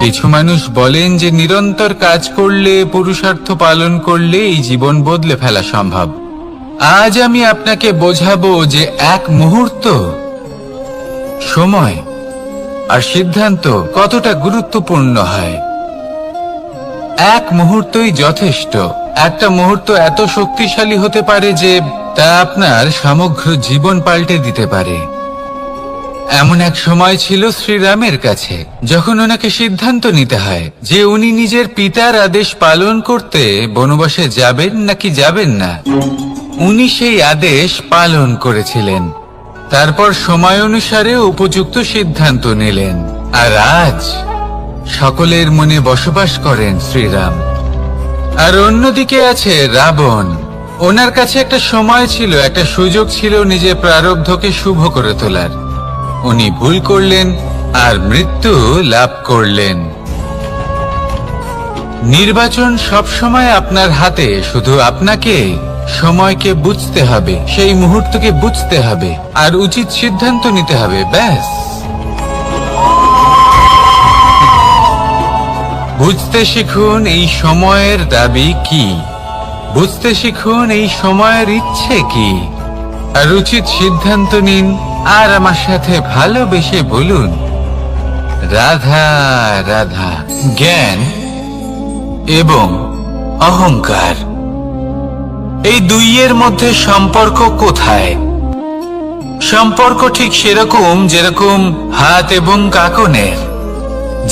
কিছু মানুষ বলেন যে নিরন্তর কাজ করলে, পুরুষার্থ পালন করলে এই জীবন বদলে ফেলা সম্ভব। আজ আমি আপনাকে বোঝাবো যে এক মুহূর্ত, সময় আর সিদ্ধান্ত কতটা গুরুত্বপূর্ণ হয়। এক মুহূর্তই যথেষ্ট। একটা মুহূর্ত এত শক্তিশালী হতে পারে যে তা আপনার সমগ্র জীবন পাল্টে দিতে পারে। এমন এক সময় ছিল শ্রীরামের কাছে, যখন ওনাকে সিদ্ধান্ত নিতে হয় যে উনি নিজের পিতার আদেশ পালন করতে বনবাসে যাবেন নাকি যাবেন না। উনি সেই আদেশ পালন করেছিলেন, তারপর সময় অনুসারে উপযুক্ত সিদ্ধান্ত নিলেন। আর আজ সকলের মনে বসবাস করেন শ্রীরাম। আর অন্যদিকে আছে রাবণ। ওনার কাছে একটা সময় ছিল, একটা সুযোগ ছিল নিজের প্রারব্ধকে শুভ করে তোলার। উনি ভুল করলেন আর মৃত্যু লাভ করলেন। নির্বাচন সবসময় আপনার হাতে, শুধু আপনাকে সময়কে বুঝতে হবে, সেই মুহূর্তকে বুঝতে হবে আর উচিত সিদ্ধান্ত নিতে হবে, ব্যাস। বুঝতে শিখুন এই সময়ের দাবি কি, বুঝতে শিখুন এই সময়ের ইচ্ছে কি, আর উচিত সিদ্ধান্ত নিন। আর আমার সাথে ভালোবেসে বলুন, রাধা রাধা। জ্ঞান এবং অহংকার, এই দুইয়ের মধ্যে সম্পর্ক কোথায়? সম্পর্ক ঠিক সেরকম যেরকম হাত এবং কাঁকনের,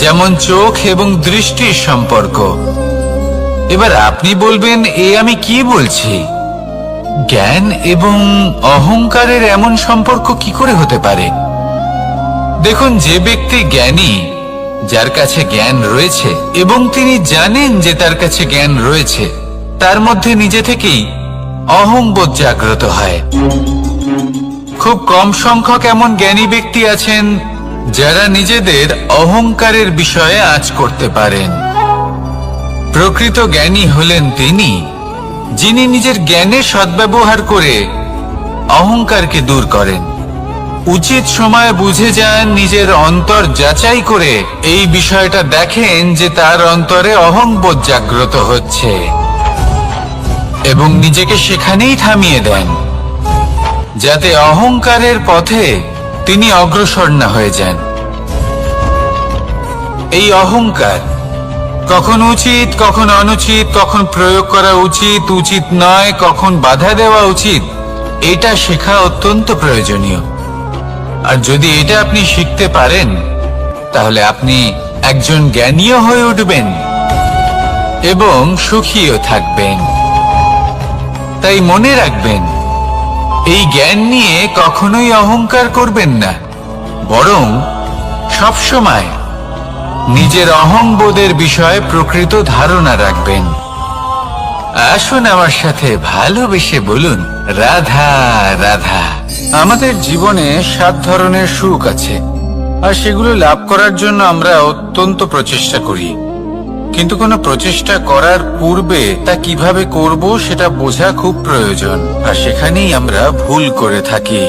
যেমন চোখ এবং দৃষ্টির সম্পর্ক। এবার আপনি বলবেন, এ আমি কি বলছি? জ্ঞান এবং অহংকারের এমন সম্পর্ক কি করে হতে পারে? দেখুন, যে ব্যক্তি জ্ঞানী, যার কাছে জ্ঞান রয়েছে এবং তিনি জানেন যে তার কাছে জ্ঞান রয়েছে, তার মধ্যে নিজে থেকেই অহংবোধ জাগ্রত হয়। খুব কম সংখ্যক এমন জ্ঞানী ব্যক্তি আছেন যারা নিজেদের অহংকারের বিষয়ে আঁচ করতে পারেন। প্রকৃত জ্ঞানী হলেন তিনি, যিনি নিজের জ্ঞানের সদ্ব্যবহার করে অহংকারকে দূর করেন। উচিত সময় বুঝে যান, নিজের অন্তর যাচাই করে এই বিষয়টা দেখেন যে তার অন্তরে অহংবোধ জাগ্রত হচ্ছে এবং নিজেকে সেখানেই থামিয়ে দেন, যাতে অহংকারের পথে তিনি অগ্রসর না হয়ে যান। এই অহংকার কখন উচিত, কখন অনুচিত, কখন প্রয়োগ করা উচিত, উচিত নয়, কখন বাধা দেওয়া উচিত, এটা শেখা অত্যন্ত প্রয়োজনীয়। আর যদি এটা আপনি শিখতে পারেন, তাহলে আপনি একজন জ্ঞানীও হয়ে উঠবেন এবং সুখীও থাকবেন। তাই মনে রাখবেন, এই জ্ঞান নিয়ে কখনোই অহংকার করবেন না, বরং সবসময় নিজের অহংবোধের বিষয়ে প্রকৃত ধারণা রাখবেন। আসুন আমার সাথে ভালোবেসে বলুন, রাধা রাধা। আমাদের জীবনে 7 ধরনের সুখ আছে, আর সেগুলো লাভ করার জন্য আমরা অত্যন্ত প্রচেষ্টা করি। কিন্তু কোনো প্রচেষ্টা করার পূর্বে তা কিভাবে করব সেটা বোঝা খুব প্রয়োজন, আর সেখানেই আমরা ভুল করে থাকি।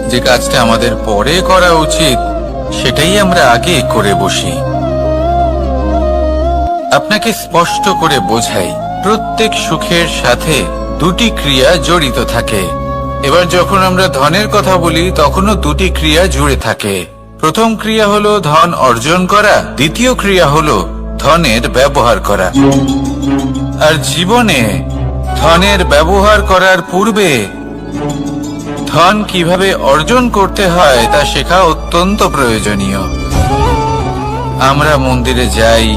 যে কাজটা আমাদের পরে করা উচিত, সেটাই আমরা আগে করে বসি। আপনাকে স্পষ্ট করে বোঝাই, প্রত্যেক সুখের সাথে 2টি ক্রিয়া জড়িত থাকে। এবার যখন আমরা ধনের কথা বলি, তখনও 2টি ক্রিয়া জুড়ে থাকে। প্রথম ক্রিয়া হলো ধন অর্জন করা, দ্বিতীয় ক্রিয়া হলো ধনের ব্যবহার করা। আর জীবনে ধনের ব্যবহার করার পূর্বে ধন কিভাবে অর্জন করতে হয় তা শেখা অত্যন্ত প্রয়োজনীয়। আমরা মন্দিরে যাই,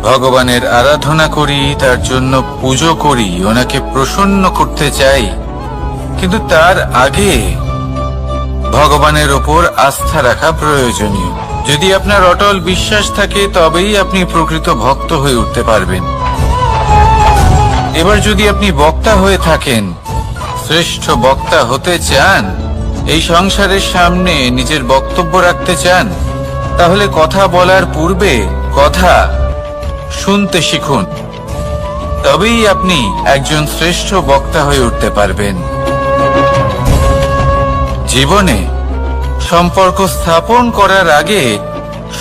ভগবানের আরাধনা করি, তার জন্য পুজো করি, ওনাকে প্রসন্ন করতে চাই, কিন্তু তার আগে ভগবানের ওপর আস্থা রাখা প্রয়োজনীয়। যদি আপনার অটল বিশ্বাস থাকে, তবেই আপনি প্রকৃত ভক্ত হয়ে উঠতে পারবেন। এবার যদি আপনি বক্তা হয়ে থাকেন, শ্রেষ্ঠ বক্তা হতে চান, এই সংসারের সামনে নিজের বক্তব্য রাখতে চান, তাহলে কথা বলার পূর্বে কথা শুনতে শিখুন। তবেই আপনি একজন শ্রেষ্ঠ বক্তা হয়ে উঠতে পারবেন। জীবনে সম্পর্ক স্থাপন করার আগে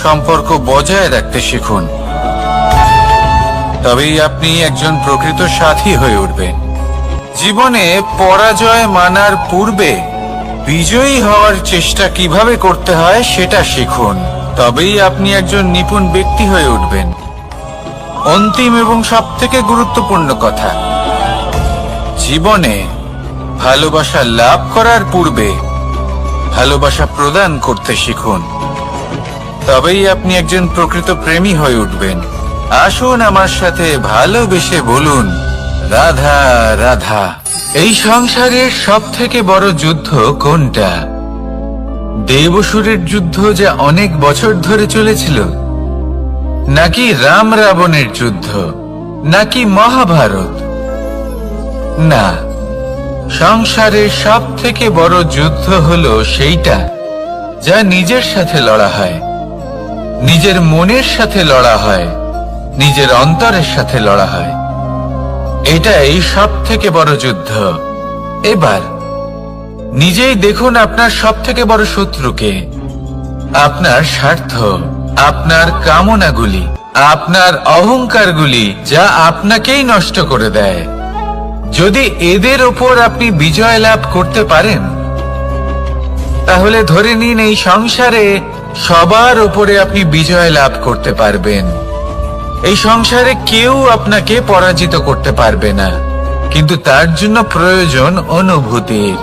সম্পর্ক বজায় রাখতে শিখুন, তবেই আপনি একজন প্রকৃত সাথী হয়ে উঠবেন। জীবনে পরাজয় মানার পূর্বে বিজয়ী হওয়ার চেষ্টা কিভাবে করতে হয় সেটা শিখুন, তবেই আপনি একজন নিপুণ ব্যক্তি হয়ে উঠবেন। অন্তিম এবং সবথেকে গুরুত্বপূর্ণ কথা, জীবনে ভালোবাসা লাভ করার পূর্বে ভালোবাসা প্রদান করতে শিখুন, তবেই আপনি একজন প্রকৃত প্রেমী হয়ে উঠবেন। আসুন আমার সাথে ভালোবেসে বলুন, রাধা রাধা। এই সংসারের সব থেকে বড় যুদ্ধ কোনটা? দেব-অসুরের যুদ্ধ যা অনেক বছর ধরে চলেছিল, নাকি রাম রাবণের যুদ্ধ, নাকি মহাভারত? না, সংসারের সব থেকে বড় যুদ্ধ হলো সেইটা যা নিজের সাথে লড়া হয়, নিজের মনের সাথে লড়া হয়, নিজের অন্তরের সাথে লড়া হয়। এটাই সব থেকে বড় যুদ্ধ। এবার নিজেই দেখুন আপনার সব থেকে বড় শত্রুকে। আপনার স্বার্থ, আপনার কামনাগুলি, আপনার অহংকারগুলি, যা আপনাকেই নষ্ট করে দেয়। যদি এদের ওপর আপনি বিজয় লাভ করতে পারেন, তাহলে ধরে নিন এই সংসারে সবার ওপরে আপনি বিজয় লাভ করতে পারবেন। এই সংসারে কেউ আপনাকে পরাজিত করতে পারবে না, কিন্তু তার জন্য প্রয়োজন অনুভূতির।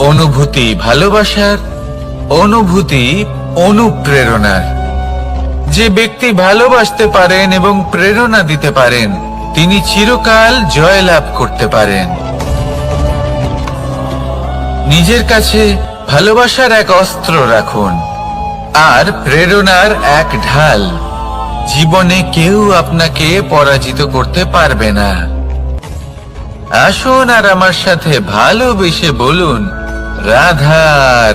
অনুভূতি ভালোবাসার, অনুভূতি অনুপ্রেরণার। যে ব্যক্তি ভালোবাসতে পারেন এবং প্রেরণা দিতে পারেন, তিনি চিরকাল জয়লাভ করতে পারেন। নিজের কাছে ভালোবাসার এক অস্ত্র রাখুন আর প্রেরণার এক ঢাল। জীবনে কেউ আপনাকে পরাজিত করতে পারবে না। আসুন আর আমার সাথে ভালোবেসে বলুন, রাধা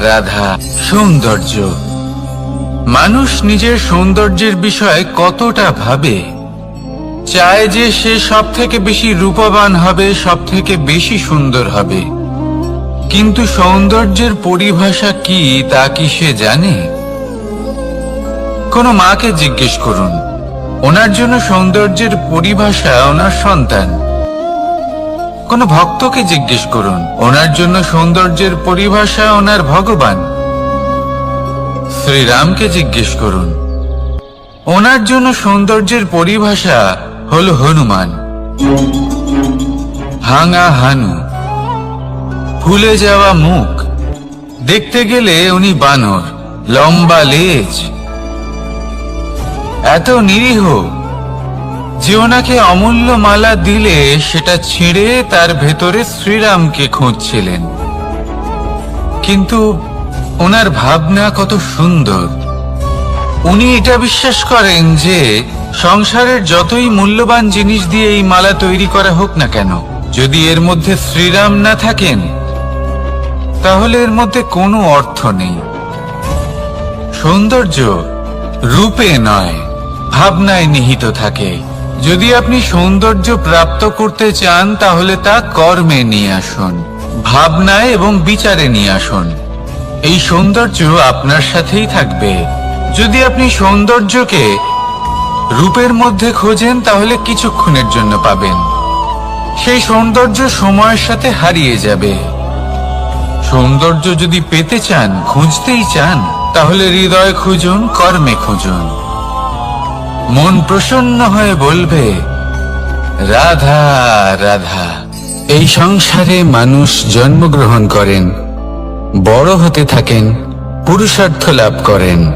রাধা। সৌন্দর্য। মানুষ নিজের সৌন্দর্যের বিষয়ে কতটা ভাবে, চায় যে সে সব থেকে বেশি রূপবান হবে, সব থেকে বেশি সুন্দর হবে। কিন্তু সৌন্দর্যের পরিভাষা কি তা কি সে জানে? কোনো মাকে জিজ্ঞেস করুন, ওনার জন্য সৌন্দর্যের পরিভাষা ওনার সন্তান। কোনো ভক্তকে জিজ্ঞেস করুন, ওনার জন্য সৌন্দর্যের পরিভাষা ওনার ভগবান। শ্রীরামকে জিজ্ঞেস করুন, ওনার জন্য সৌন্দর্যের পরিভাষা হলো হনুমান। ভাঙা হানু, ফুলে যাওয়া মুখ, দেখতে গেলে উনি বানর, লম্বা লেজ, এত নিরীহ যে ওনাকে অমূল্য মালা দিলে সেটা ছিঁড়ে তার ভেতরে শ্রীরামকে খুঁজছিলেন। কিন্তু ওনার ভাবনা কত সুন্দর। উনি এটা বিশ্বাস করেন যে সংসারের যতই মূল্যবান জিনিস দিয়ে এই মালা তৈরি করা হোক না কেন, যদি এর মধ্যে শ্রীরাম না থাকেন, তাহলে এর মধ্যে কোনো অর্থ নেই। সৌন্দর্য রূপে নয়, ভাবনায় নিহিত থাকে। যদি আপনি সৌন্দর্য প্রাপ্ত করতে চান, তাহলে তা কর্মে নিয়ে আসুন, ভাবনায় এবং বিচারে নিয়ে আসুন। এই সৌন্দর্য আপনার সাথেই থাকবে। যদি আপনি সৌন্দর্যকে রূপের মধ্যে খোঁজেন, তাহলে কিছুক্ষণের জন্য পাবেন। সেই সৌন্দর্য সময়ের সাথে হারিয়ে যাবে। সৌন্দর্য যদি পেতে চান, খুঁজতেই চান, তাহলে হৃদয় খুঁজুন, কর্মে খুঁজুন। মন প্রসন্ন হয়ে বলবে, রাধা রাধা। এই সংসারে মানুষ জন্মগ্রহণ করেন, বড় হতে থাকেন, পুরুষার্থ লাভ করেন,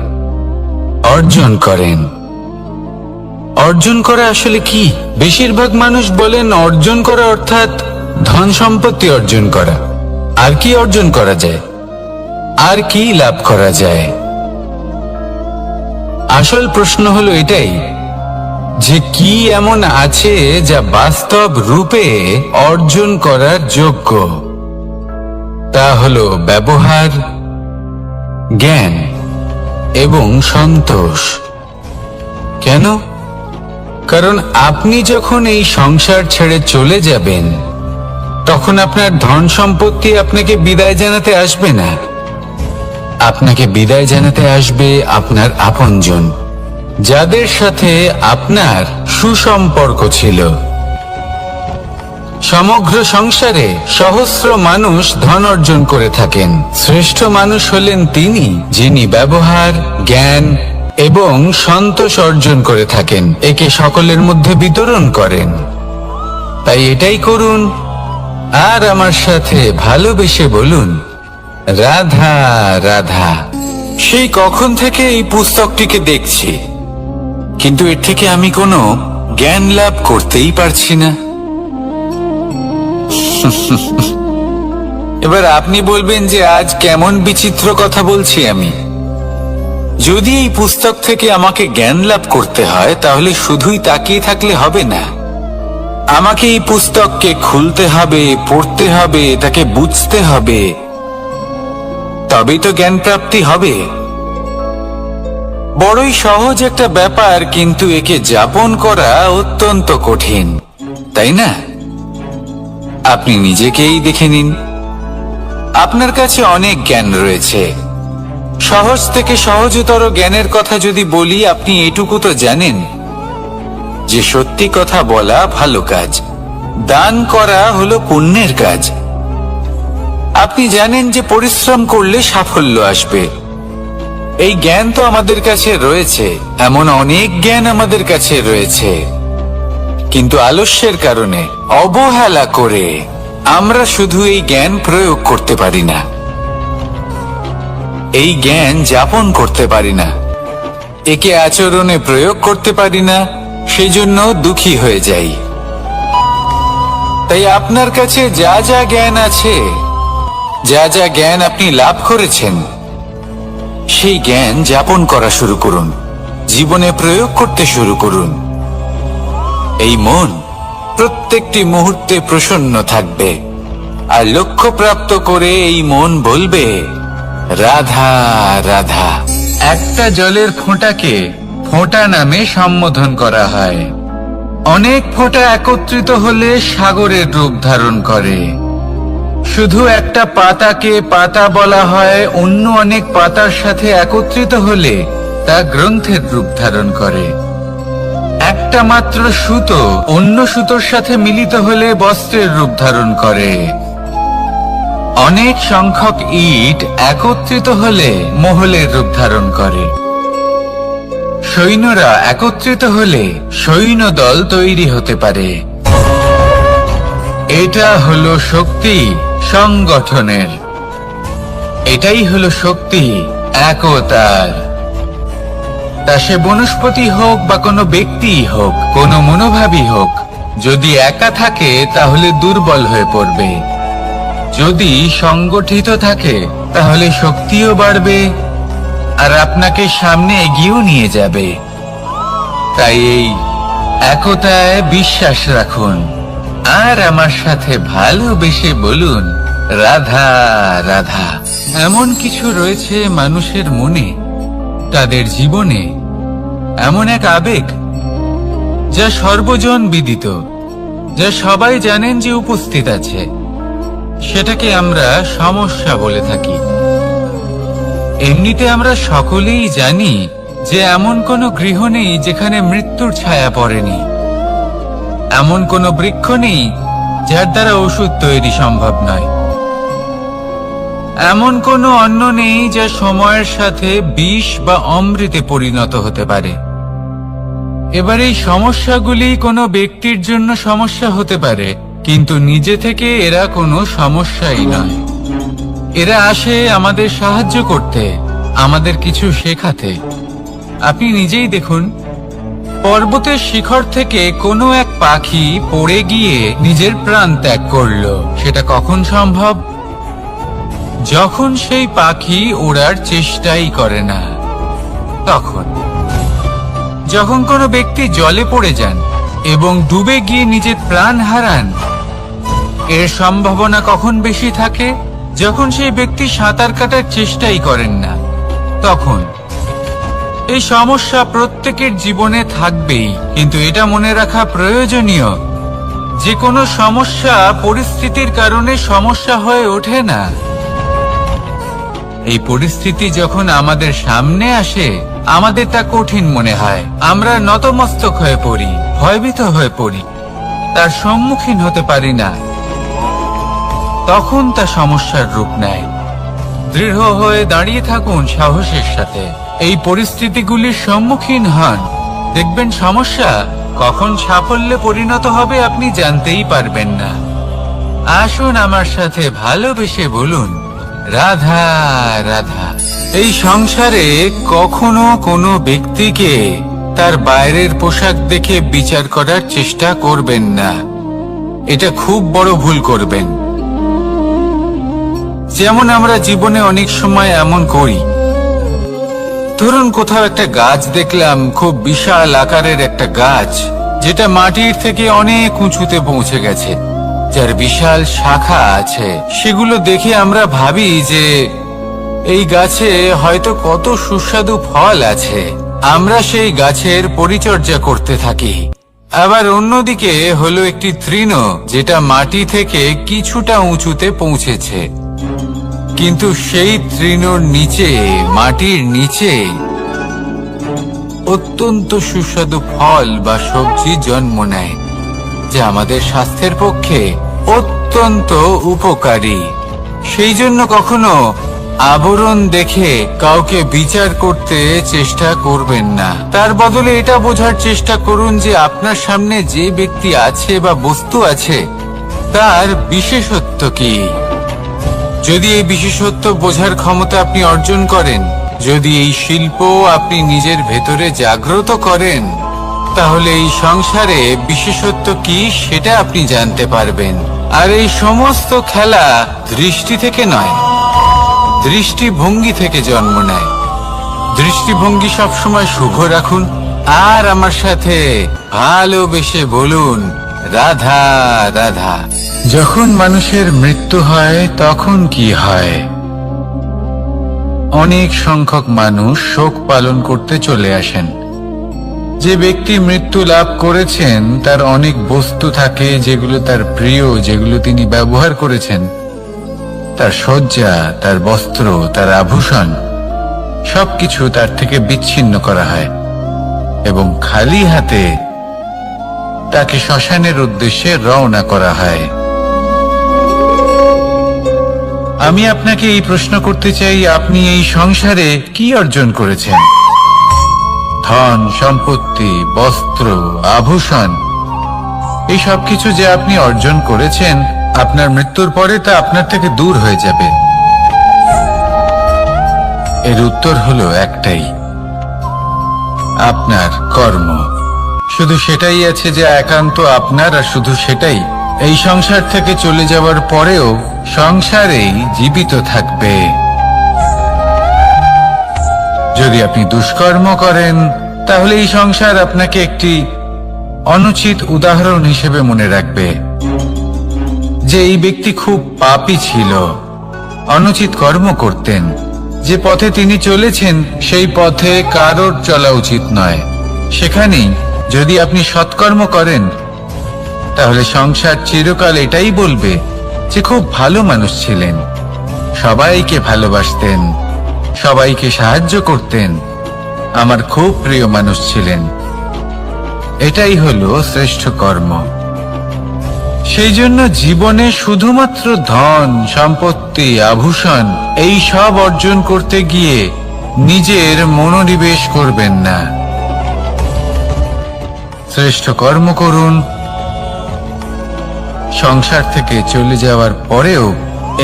অর্জন করেন। অর্জন করা আসলে কি? বেশিরভাগ মানুষ বলেন অর্জন করা অর্থাৎ ধন সম্পত্তি অর্জন করা। আর কি অর্জন করা যায়? আর কি লাভ করা যায়? আসল প্রশ্ন হলো এটাই যে কি এমন আছে যা বাস্তব রূপে অর্জন করার যোগ্য। তা হলো ব্যবহার, জ্ঞান এবং সন্তোষ। কেন? কারণ আপনি যখন এই সংসার ছেড়ে চলে যাবেন, তখন আপনার ধন সম্পত্তি আপনাকে বিদায় জানাতে আসবে না। আপনাকে বিদায় জানাতে আসবে আপনার আপনজন, যাদের সাথে আপনার সুসম্পর্ক ছিল। সমগ্র সংসারে সহস্র মানুষ ধন অর্জন করে থাকেন। শ্রেষ্ঠ মানুষ হলেন তিনি, যিনি ব্যবহার, জ্ঞান এবং সন্তোষ অর্জন করে থাকেন, একে সকলের মধ্যে বিতরণ করেন। তাই এটাই করুন, আর আমার সাথে ভালোবেসে বলুন, রাধা রাধা। সেই কখন থেকে এই পুস্তকটিকে দেখছি, কিন্তু এর থেকে আমি কোনো জ্ঞান লাভ করতেই পারছি না। এবার আপনি বলবেন যে আজ কেমন বিচিত্র কথা বলছি আমি। যদি এই পুস্তক থেকে আমাকে জ্ঞান লাভ করতে হয়, তাহলে শুধুই তাকিয়ে থাকলে হবে না। আমাকে এই পুস্তককে খুলতে হবে, পড়তে হবে, তাকে বুঝতে হবে, তবেই তো জ্ঞান প্রাপ্তি হবে। বড়ই সহজ একটা ব্যাপার, কিন্তু একে যাপন করা অত্যন্ত কঠিন, তাই না? আপনি নিজেকেই দেখে নিন। আপনার কাছে অনেক জ্ঞান রয়েছে। সহজ থেকে সহজতর জ্ঞানের কথা যদি বলি, আপনি এটুকু তো জানেন যে সত্যি কথা বলা ভালো কাজ, দান করা হলো পুণ্যের কাজ। আপনি জানেন যে পরিশ্রম করলে সাফল্য আসবে। এই জ্ঞান তো আমাদের কাছে রয়েছে, এমন অনেক জ্ঞান আমাদের কাছে রয়েছে, কিন্তু আলস্যের কারণে, অবহেলা করে আমরা শুধু এই জ্ঞান প্রয়োগ করতে পারি না, এই জ্ঞান যাপন করতে পারি না, একে আচরণে প্রয়োগ করতে পারি না, সেজন্য দুঃখী হয়ে যাই। তাই আপনার কাছে যা যা জ্ঞান আছে, যা যা জ্ঞান আপনি লাভ করেছেন, সেই জ্ঞান যাপন করা শুরু করুন, জীবনে প্রয়োগ করতে শুরু করুন। এই মন প্রত্যেকটি মুহূর্তে প্রসন্ন থাকবে, আর লক্ষ্য প্রাপ্ত করে এই মন বলবে, রাধা রাধা। একটা জলের ফোঁটাকে ফোঁটা নামে সম্বোধন করা হয়। অনেক ফোঁটা একত্রিত হলে সাগরের রূপ ধারণ করে। শুধু একটা পাতাকে পাতা বলা হয়, অন্য অনেক পাতার সাথে একত্রিত হলে তা গ্রন্থের রূপ ধারণ করে। একটা মাত্র সুতো অন্য সুতোর সাথে মিলিত হলে বস্ত্রের রূপ ধারণ করে। অনেক সংখ্যক ইট একত্রিত হলে মহলের রূপ ধারণ করে। সৈন্যরা একত্রিত হলে সৈন্যদল তৈরি হতে পারে। এটা হলো শক্তি সংগঠনের, এটাই হলো শক্তি একতার। তা সে বনস্পতি হোক বা কোনো ব্যক্তিই হোক, কোনো মনোভাবই হোক, যদি একা থাকে তাহলে দুর্বল হয়ে পড়বে। যদি সংগঠিত থাকে তাহলে শক্তিও বাড়বে, আর আপনাকে সামনে এগিয়েও নিয়ে যাবে। তাই এই একতায় বিশ্বাস রাখুন, আর আমার সাথে ভালোবেসে বলুন, রাধা রাধা। এমন কিছু রয়েছে মানুষের মনে, তাদের জীবনে এমন এক আবেগ যা সর্বজন বিদিত, যা সবাই জানেন যে উপস্থিত আছে। সেটাকে আমরা সমস্যা বলে থাকি। এমনিতে আমরা সকলেই জানি যে এমন কোনো গৃহ নেই যেখানে মৃত্যুর ছায়া পড়েনি, এমন কোনো বৃক্ষ নেই যার দ্বারা ওষুধ তৈরি সম্ভব নয়, এমন কোনো অন্ন নেই যা সময়ের সাথে বিষ বা অমৃতে পরিণত হতে পারে। এবার এই সমস্যাগুলি কোনো ব্যক্তির জন্য সমস্যা হতে পারে, কিন্তু নিজে থেকে এরা কোনো সমস্যাই নয়। এরা আসে আমাদের সাহায্য করতে, আমাদের কিছু শেখাতে। আপনি নিজেই দেখুন, পর্বতের শিখর থেকে কোনো এক পাখি পড়ে গিয়ে নিজের প্রাণ ত্যাগ করলো। সেটা কখন সম্ভব? যখন সেই পাখি ওড়ার চেষ্টাই করে না। তখন যখন কোনো ব্যক্তি জলে পড়ে যান এবং ডুবে গিয়ে নিজের প্রাণ হারান, এর সম্ভাবনা কখন বেশি থাকে? যখন সেই ব্যক্তি সাঁতার কাটার চেষ্টাই করেন না। তখন এই সমস্যা প্রত্যেকের জীবনে থাকবেই, কিন্তু এটা মনে রাখা প্রয়োজনীয় যে কোনো সমস্যা পরিস্থিতির কারণে সমস্যা হয়ে ওঠে না। এই পরিস্থিতি যখন আমাদের সামনে আসে, আমাদের তা কঠিন মনে হয়। আমরা নতমস্তক হয়ে পড়ি, ভয়ভীত হয়ে পড়ি, তার সম্মুখীন হতে পারি না। তখন তা সমস্যার রূপ নেয়। দৃঢ় হয়ে দাঁড়িয়ে থাকুন সাহসের সাথে, এই পরিস্থিতিগুলির সম্মুখীন হন। দেখবেন সমস্যা কখন সাফল্যে পরিণত হবে আপনি জানতেই পারবেন না। আসুন আমার সাথে ভালোবেসে বলুন, রাধা রাধা। এই সংসারে কখনো কোনো ব্যক্তিকে তার বাইরের পোশাক দেখে বিচার করার চেষ্টা করবেন না। এটা খুব বড় ভুল করবেন। যেমন আমরা জীবনে অনেক সময় এমন করি। ধরুন কোথাও একটা গাছ দেখলাম, খুব বিশাল আকারের একটা গাছ, যেটা মাটির থেকে অনেক উঁচুতে পৌঁছে গেছে, যার বিশাল শাখা আছে। সেগুলো দেখে আমরা ভাবি যে এই গাছে হয়তো কত সুস্বাদু ফল আছে। আমরা সেই গাছের পরিচর্যা করতে থাকি। আবার অন্যদিকে হলো একটি তৃণ, যেটা মাটি থেকে কিছুটা উঁচুতে পৌঁছেছে, কিন্তু সেই তৃণর নিচে, মাটির নিচে অত্যন্ত সুস্বাদু ফল বা সবজি জন্ম নেয়, যা আমাদের স্বাস্থ্যের পক্ষে অত্যন্ত উপকারী। সেই জন্য কখনো আবরণ দেখে কাউকে বিচার করতে চেষ্টা করবেন না। তার বদলে এটা বোঝার চেষ্টা করুন যে আপনার সামনে যে ব্যক্তি আছে বা বস্তু আছে, তার বিশেষত্ব কি। যদি এই বিশেষত্ব বোঝার ক্ষমতা আপনি অর্জন করেন, যদি এই শিল্প আপনি নিজের ভেতরে জাগ্রত করেন, তাহলে এই সংসারে বিশেষত্ব কি সেটা আপনি জানতে পারবেন। আর এই সমস্ত খেলা দৃষ্টি থেকে নয়, দৃষ্টিভঙ্গি থেকে জন্ম নেয়। দৃষ্টিভঙ্গি সবসময় শুভ রাখুন, আর আমার সাথে ভালোবেসে বলুন, রাধা রাধা। যখন মানুষের মৃত্যু হয় তখন কি হয়? অনেক সংখ্যক মানুষ শোক পালন করতে চলে আসেন। যে ব্যক্তি মৃত্যু লাভ করেছেন তার অনেক বস্তু থাকে যেগুলো তার প্রিয়, যেগুলো তিনি ব্যবহার করেছেন। তার শয্যা, তার বস্ত্র, তার আভূষণ সবকিছু তার থেকে বিচ্ছিন্ন করা হয় এবং খালি হাতে তাকে শ্মশানের উদ্দেশ্যে রওনা করা হয়। আমি আপনাকে এই প্রশ্ন করতে চাই, আপনি এই সংসারে কি অর্জন করেছেন? ধন সম্পত্তি, বস্ত্র, আভূষণ, এই সব কিছু যে আপনি অর্জন করেছেন, আপনার মৃত্যুর পরে তা আপনার থেকে দূর হয়ে যাবে। এর উত্তর হলো একটাই, আপনার কর্ম। শুধু সেটাই আছে যে একান্ত আপনার, আর শুধু সেটাই এই সংসার থেকে চলে যাওয়ার পরেও সংসারেই জীবিত থাকবে। যদি আপনি দুষ্কর্ম করেন, তাহলে এই সংসার আপনাকে একটি অনুচিত উদাহরণ হিসেবে মনে রাখবে যে এই ব্যক্তি খুব পাপী ছিল, অনুচিত কর্ম করতেন। যে পথে তিনি চলেছেন সেই পথে কারোর চলা উচিত নয়। সেখানেই যদি আপনি সৎকর্ম করেন, তাহলে সংসার চিরকাল এটাই বলবে যে খুব ভালো মানুষ ছিলেন, সবাইকে ভালোবাসতেন, সবাইকে সাহায্য করতেন, আমার খুব প্রিয় মানুষ ছিলেন। এটাই হলো শ্রেষ্ঠ কর্ম। সেই জন্য জীবনে শুধুমাত্র ধন সম্পত্তি, আভূষণ এই সব অর্জন করতে গিয়ে নিজের মনোনিবেশ করবেন না। শ্রেষ্ঠ কর্ম করুন। সংসার থেকে চলে যাওয়ার পরেও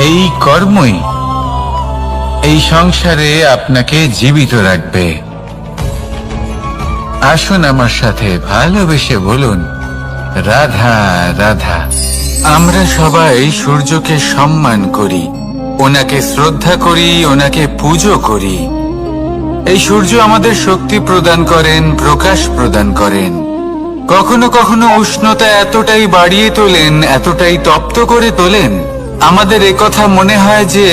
এই কর্মই এই সংসারে আপনাকে জীবিত রাখবে। আসুন আমার সাথে ভালোবেসে বলুন, রাধা রাধা। আমরা সবাই সূর্যকে সম্মান করি, ওনাকে শ্রদ্ধা করি, ওনাকে পুজো করি। এই সূর্য আমাদের শক্তি প্রদান করেন, প্রকাশ প্রদান করেন। কখনো কখনো উষ্ণতা এতটাই বাড়িয়ে তোলেন, এতটাই তপ্ত করে তোলেন, আমাদের একথা মনে হয় যে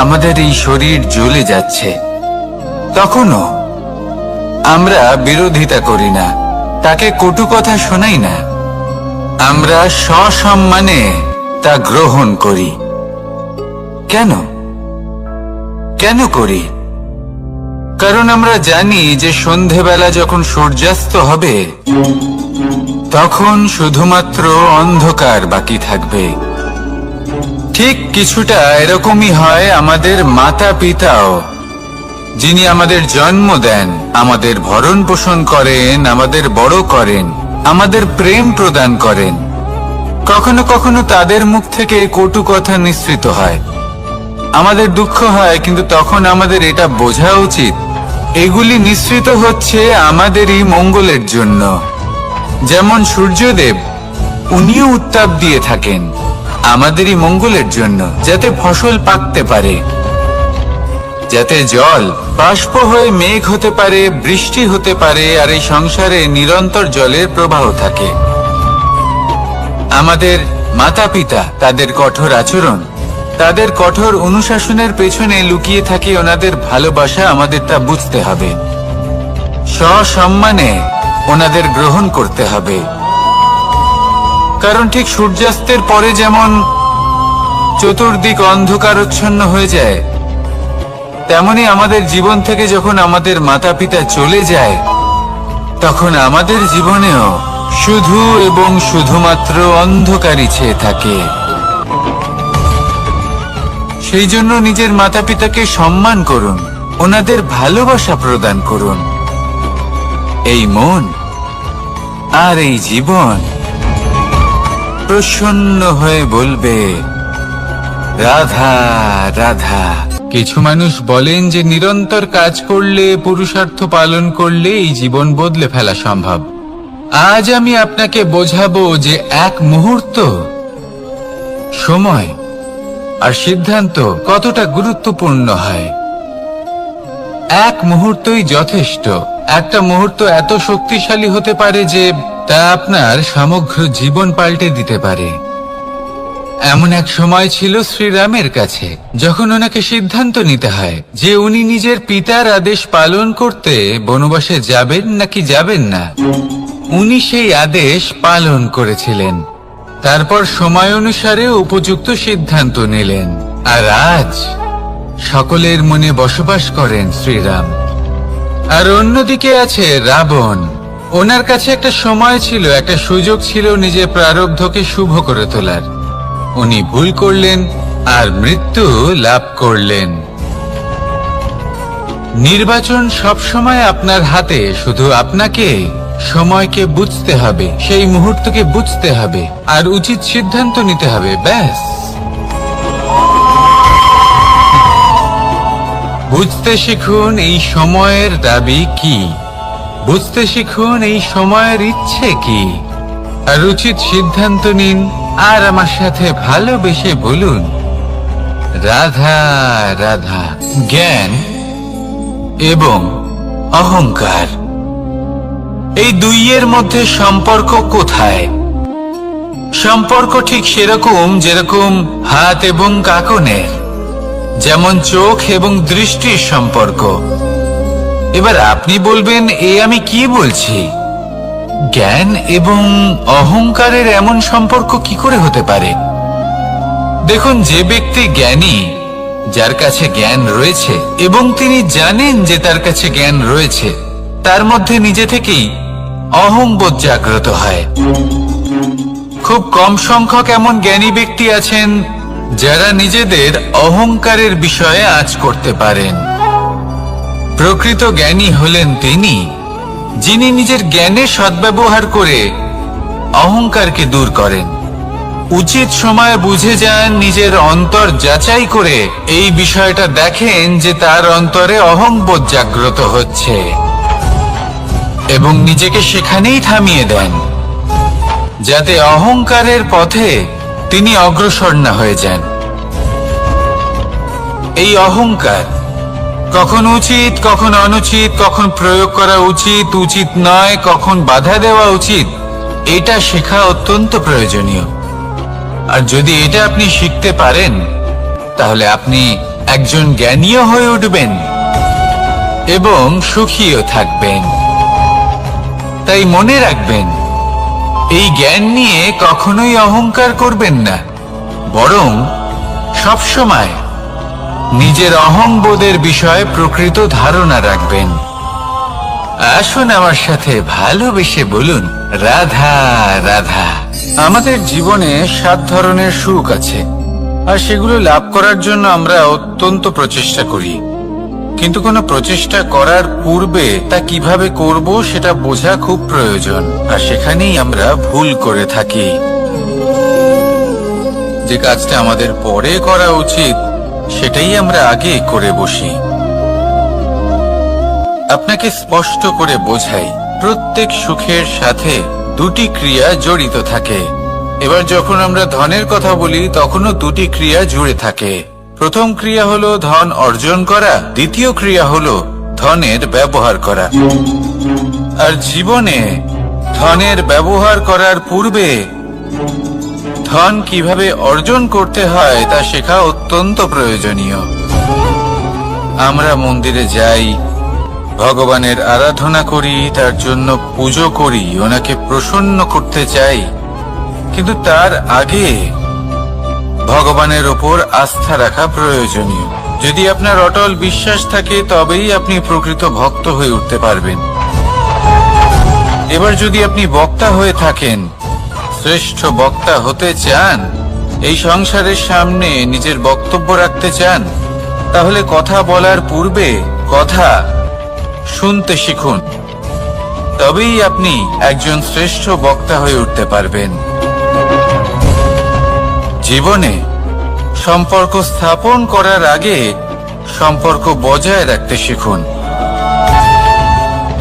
আমাদের এই শরীর জ্বলে যাচ্ছে। তখনও আমরা বিরোধিতা করি না, তাকে কটু কথা শোনাই না। আমরা সসম্মানে তা গ্রহণ করি। কেন কেন করি? কারণ আমরা জানি যে সন্ধেবেলা যখন সূর্যাস্ত হবে তখন শুধুমাত্র অন্ধকার বাকি থাকবে। ঠিক কিছুটা এরকমই হয় আমাদের মাতা পিতাও, যিনি আমাদের জন্ম দেন, আমাদের ভরণ পোষণ করেন, আমাদের বড় করেন, আমাদের প্রেম প্রদান করেন। কখনো কখনো তাদের মুখ থেকে কটু কথা নিঃসৃত হয়, আমাদের দুঃখ হয়, কিন্তু তখন আমাদের এটা বোঝা উচিত এগুলি নিঃসৃত হচ্ছে আমাদেরই মঙ্গলের জন্য। যেমন সূর্যদেব, উনিও উত্তাপ দিয়ে থাকেন আমাদেরই মঙ্গলের জন্য, যাতে ফসল পাকতে পারে, যাতে জল বাষ্প হয়ে মেঘ হতে পারে, বৃষ্টি হতে পারে, আর এই সংসারে নিরন্তর জলের প্রবাহ থাকে। আমাদের মাতা পিতা, তাদের কঠোর আচরণ, তাদের কঠোর অনুশাসনের পেছনে লুকিয়ে থাকে ওনাদের ভালোবাসা। আমাদের তা বুঝতে হবে, সসম্মানে ওনাদের গ্রহণ করতে হবে। কারণ ঠিক সূর্যাস্তের পরে যেমন চতুর্দিক অন্ধকারচ্ছন্ন হয়ে যায়, তেমনি আমাদের জীবন থেকে যখন আমাদের মাতা পিতা চলে যায় তখন আমাদের জীবনেও শুধু এবং শুধুমাত্র অন্ধকারই ছেয়ে থাকে। সেই জন্য নিজের মাতা পিতাকে সম্মান করুন, ওনাদের ভালোবাসা প্রদান করুন। এই মন আর এই জীবন প্রসন্ন হয়ে বলবে, রাধা রাধা। কিছু মানুষ বলেন যে নিরন্তর কাজ করলে, পুরুষার্থ পালন করলে এই জীবন বদলে ফেলা সম্ভব। আজ আমি আপনাকে বোঝাবো যে এক মুহূর্ত, সময় আর সিদ্ধান্ত কতটা গুরুত্বপূর্ণ হয়। এক মুহূর্তই যথেষ্ট। একটা মুহূর্ত এত শক্তিশালী হতে পারে যে তা আপনার সমগ্র জীবন পাল্টে দিতে পারে। এমন এক সময় ছিল শ্রীরামের কাছে, যখন ওনাকে সিদ্ধান্ত নিতে হয় যে উনি নিজের পিতার আদেশ পালন করতে বনবাসে যাবেন নাকি যাবেন না। উনি সেই আদেশ পালন করেছিলেন, তারপর সময় অনুসারে উপযুক্ত সিদ্ধান্ত নিলেন। আর আজ সকলের মনে বসবাস করেন শ্রীরাম। আর অন্যদিকে আছে রাবণ। ওনার কাছে একটা সময় ছিল, একটা সুযোগ ছিল নিজের প্রারব্ধকে শুভ করে তোলার। উনি ভুল করলেন আর মৃত্যু লাভ করলেন। নির্বাচন সবসময় আপনার হাতে, শুধু আপনাকে সময়কে বুঝতে হবে, সেই মুহূর্তকে বুঝতে হবে আর উচিত সিদ্ধান্ত নিতে হবে, ব্যাস। বুঝতে শিখুন এই সময়ের দাবি কি, বুঝতে শিখুন এই সময়ের ইচ্ছে কি, আর উচিত সিদ্ধান্ত নিন। আর আমার সাথে ভালোবেসে বলুন, রাধা রাধা। জ্ঞান এবং অহংকার, এই দুইয়ের মধ্যে সম্পর্ক কোথায়? সম্পর্ক ঠিক সেরকম যেরকম হাত এবং কাঁকনের, যেমন চোখ এবং দৃষ্টির সম্পর্ক। এবার আপনি বলবেন, এ আমি কি বলছি? জ্ঞান এবং অহংকারের এমন সম্পর্ক কি করে হতে পারে? দেখুন, যে ব্যক্তি জ্ঞানী, যার কাছে জ্ঞান রয়েছে এবং তিনি জানেন যে তার কাছে জ্ঞান রয়েছে, তার মধ্যে নিজে থেকেই অহংবোধ জাগ্রত হয়। খুব কম সংখ্যক এমন জ্ঞানী ব্যক্তি আছেন যারা নিজেদের অহংকারের বিষয়ে আঁচ করতে পারেন। প্রকৃত জ্ঞানী হলেন তিনি, যিনি নিজের জ্ঞানের সদ্ব্যবহার করে অহংকারকে দূর করেন। উচিত সময় বুঝে যান, নিজের অন্তর যাচাই করে এই বিষয়টা দেখেন যে তার অন্তরে অহংবোধ জাগ্রত হচ্ছে, এবং নিজেকে সেখানেই থামিয়ে দেন, যাতে অহংকারের পথে তিনি অগ্রসর না হয়ে যান। এই অহংকার কখন উচিত, কখন অনুচিত, কখন প্রয়োগ করা উচিত, উচিত নয়, কখন বাধা দেওয়া উচিত, এটা শেখা অত্যন্ত প্রয়োজনীয়। আর যদি এটা আপনি শিখতে পারেন, তাহলে আপনি একজন জ্ঞানীও হয়ে উঠবেন এবং সুখীও থাকবেন। তাই মনে রাখবেন, এই জ্ঞান নিয়ে কখনোই অহংকার করবেন না, বরং সবসময় নিজের অহংবোধের বিষয়ে প্রকৃত ধারণা রাখবেন। আসুন আমার সাথে ভালোবেসে বলুন, রাধা রাধা। আমাদের জীবনে 7 ধরনের সুখ আছে, আর সেগুলো লাভ করার জন্য আমরা অত্যন্ত প্রচেষ্টা করি। কিন্তু কোনো প্রচেষ্টা করার পূর্বে তা কিভাবে করব সেটা বোঝা খুব প্রয়োজন, আর সেখানেই আমরা ভুল করে থাকি। যে কাজটা আমাদের পরে করা উচিত সেটাই আমরা আগে করে বসি। আপনাকে স্পষ্ট করে বোঝাই, প্রত্যেক সুখের সাথে 2টি ক্রিয়া জড়িত থাকে। এবার যখন আমরা ধনের কথা বলি তখনও 2টি ক্রিয়া জুড়ে থাকে। প্রথম ক্রিয়া হলো ধন অর্জন করা, দ্বিতীয় ক্রিয়া হলো ধনের ব্যবহার করা। আর জীবনে ধনের ব্যবহার করার পূর্বে ধন কিভাবে অর্জন করতে হয় তা শেখা অত্যন্ত প্রয়োজনীয়। আমরা মন্দিরে যাই, ভগবানের আরাধনা করি, তার জন্য পুজো করি, ওনাকে প্রসন্ন করতে চাই, কিন্তু তার আগে ভগবানের ওপর আস্থা রাখা প্রয়োজনীয়। যদি আপনার অটল বিশ্বাস থাকে তবেই আপনি প্রকৃত ভক্ত হয়ে উঠতে পারবেন। এবার যদি আপনি বক্তা হয়ে থাকেন, শ্রেষ্ঠ বক্তা হতে চান, এই সংসারের সামনে নিজের বক্তব্য রাখতে চান, তাহলে কথা বলার পূর্বে কথা শুনতে শিখুন। তবেই আপনি একজন শ্রেষ্ঠ বক্তা হয়ে উঠতে পারবেন। জীবনে সম্পর্ক স্থাপন করার আগে সম্পর্ক বজায় রাখতে শিখুন,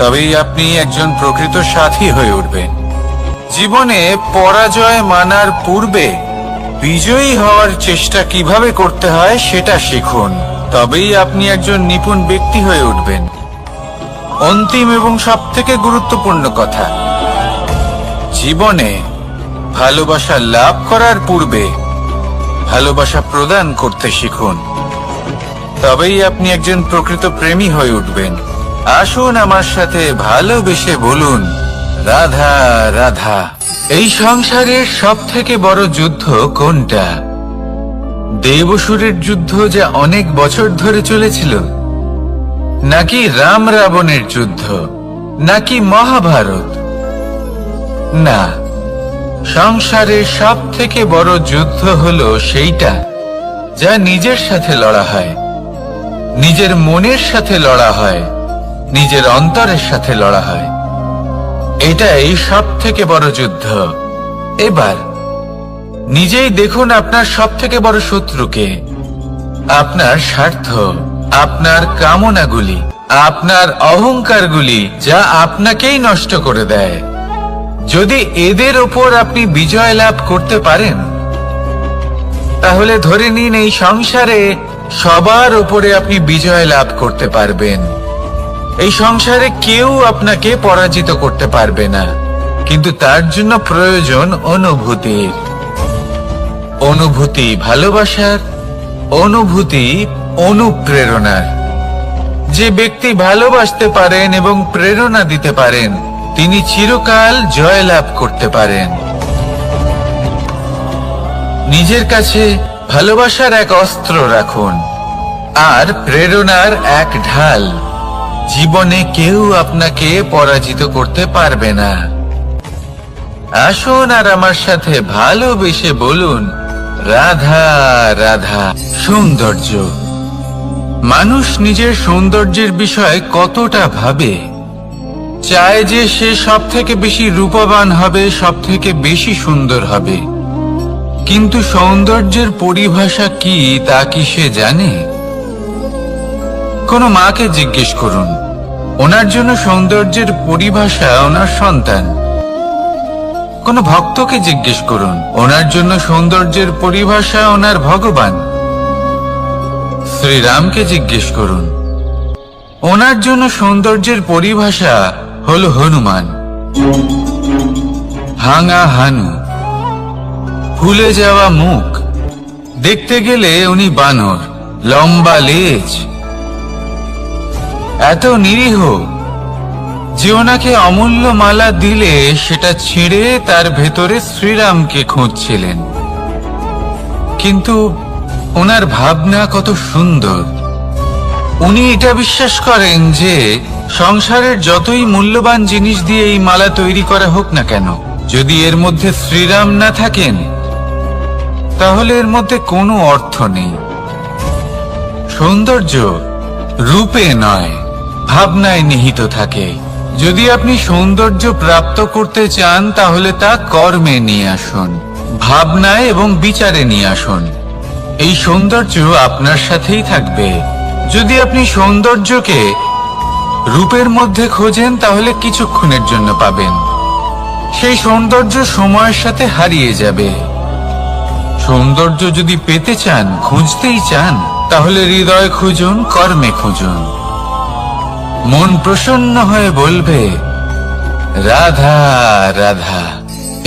তবেই আপনি একজন প্রকৃত সাথী হয়ে উঠবেন। জীবনে পরাজয় মানার পূর্বে বিজয়ী হওয়ার চেষ্টা কিভাবে করতে হয় সেটা শিখুন, তবেই আপনি একজন নিপুণ ব্যক্তি হয়ে উঠবেন। অন্তিম এবং সবথেকে গুরুত্বপূর্ণ কথা, জীবনে ভালোবাসা লাভ করার পূর্বে ভালোবাসা প্রদান করতে শিখুন, তবেই আপনি একজন প্রকৃত প্রেমী হয়ে উঠবেন। আসুন আমার সাথে ভালোবেসে বলুন, রাধা রাধা। এই সংসারের সবথেকে বড় যুদ্ধ কোনটা? দেব-অসুরের যুদ্ধ যা অনেক বছর ধরে চলেছিল, নাকি রাম রাবণের যুদ্ধ, নাকি মহাভারত? না, সংসারের সবথেকে বড় যুদ্ধ হলো সেইটা যা নিজের সাথে লড়া হয়, নিজের মনের সাথে লড়া হয়, নিজের অন্তরের সাথে লড়া হয়। এটাই সবথেকে বড় যুদ্ধ। এবার নিজেই দেখুন আপনার সবথেকে বড় শত্রুকে। আপনার স্বার্থ, আপনার কামনাগুলি, আপনার অহংকারগুলি, যা আপনাকেই নষ্ট করে দেয়। যদি এদের ওপর আপনি বিজয় লাভ করতে পারেন, তাহলে ধরে নিন এই সংসারে সবার উপরে আপনি বিজয় লাভ করতে পারবেন। এই সংসারে কেউ আপনাকে পরাজিত করতে পারবে না, কিন্তু তার জন্য প্রয়োজন অনুভূতির। অনুভূতি ভালোবাসার, অনুভূতি অনুপ্রেরণার। যে ব্যক্তি ভালোবাসতে পারেন এবং প্রেরণা দিতে পারেন, তিনি চিরকাল জয় লাভ করতে পারেন। নিজের কাছে ভালোবাসার এক অস্ত্র রাখুন আর প্রেরণার এক ঢাল। জীবনে কেউ আপনাকে পরাজিত করতে পারবে না। আসুন আর আমার সাথে ভালোবেসে বলুন, রাধা রাধা। সৌন্দর্য। মানুষ নিজের সৌন্দর্যের বিষয়ে কতটা ভাবে, চায় যে সে সব থেকে বেশি রূপবান হবে, সব থেকে বেশি সুন্দর হবে। কিন্তু সৌন্দর্যের পরিভাষা কি তা কি সে জানে? কোনো মাকে জিজ্ঞেস করুন, ওনার জন্য সৌন্দর্যের পরিভাষা ওনার সন্তান। কোনো ভক্তকে জিজ্ঞেস করুন, ওনার জন্য সৌন্দর্যের পরিভাষা ওনার ভগবান। শ্রীরামকে জিজ্ঞেস করুন, ওনার জন্য সৌন্দর্যের পরিভাষা হলো হনুমান। ভাঙা হানু, ফুলে যাওয়া মুখ, দেখতে গেলে উনি বানর, লম্বা লেজ, এত নিরীহ যে ওনাকে অমূল্য মালা দিলে সেটা ছিঁড়ে তার ভেতরে শ্রীরামকে খুঁজছিলেন। কিন্তু ওনার ভাবনা কত সুন্দর। উনি এটা বিশ্বাস করেন যে সংসারের যতই মূল্যবান জিনিস দিয়ে এই মালা তৈরি করা হোক না কেন, যদি এর মধ্যে শ্রীরাম না থাকেন তাহলে এর মধ্যে কোনো অর্থ নেই। সৌন্দর্য রূপে নয়, ভাবনায় নিহিত থাকে। যদি আপনি সৌন্দর্য প্রাপ্ত করতে চান তাহলে তা কর্মে নিয়ে আসুন, ভাবনায় এবং বিচারে নিয়ে আসুন। এই সৌন্দর্য আপনার সাথেই থাকবে। যদি আপনি সৌন্দর্যকে রূপের মধ্যে খোঁজেন তাহলে কিছুক্ষণের জন্য পাবেন, সেই সৌন্দর্য সময়ের সাথে হারিয়ে যাবে। সৌন্দর্য যদি পেতে চান, খুঁজতেই চান, তাহলে হৃদয় খুঁজুন, কর্মে খুঁজুন। মন প্রসন্ন হয়ে বলবে রাধা রাধা।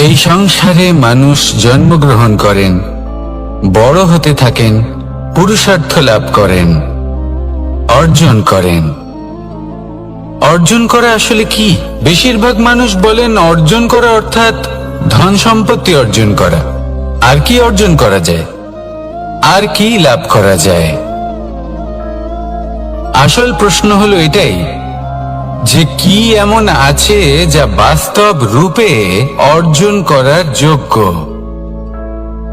এই সংসারে মানুষ জন্মগ্রহণ করেন, বড় হতে থাকেন, পুরুষার্থ লাভ করেন, অর্জন করেন। অর্জন করা আসলে কি? বেশিরভাগ মানুষ বলেন অর্জন করা অর্থাৎ ধন সম্পত্তি অর্জন করা। আর কি অর্জন করা যায়? আর কি লাভ করা যায়? আসল প্রশ্ন হলো এটাই যে কি এমন আছে যা বাস্তব রূপে অর্জন করার যোগ্য।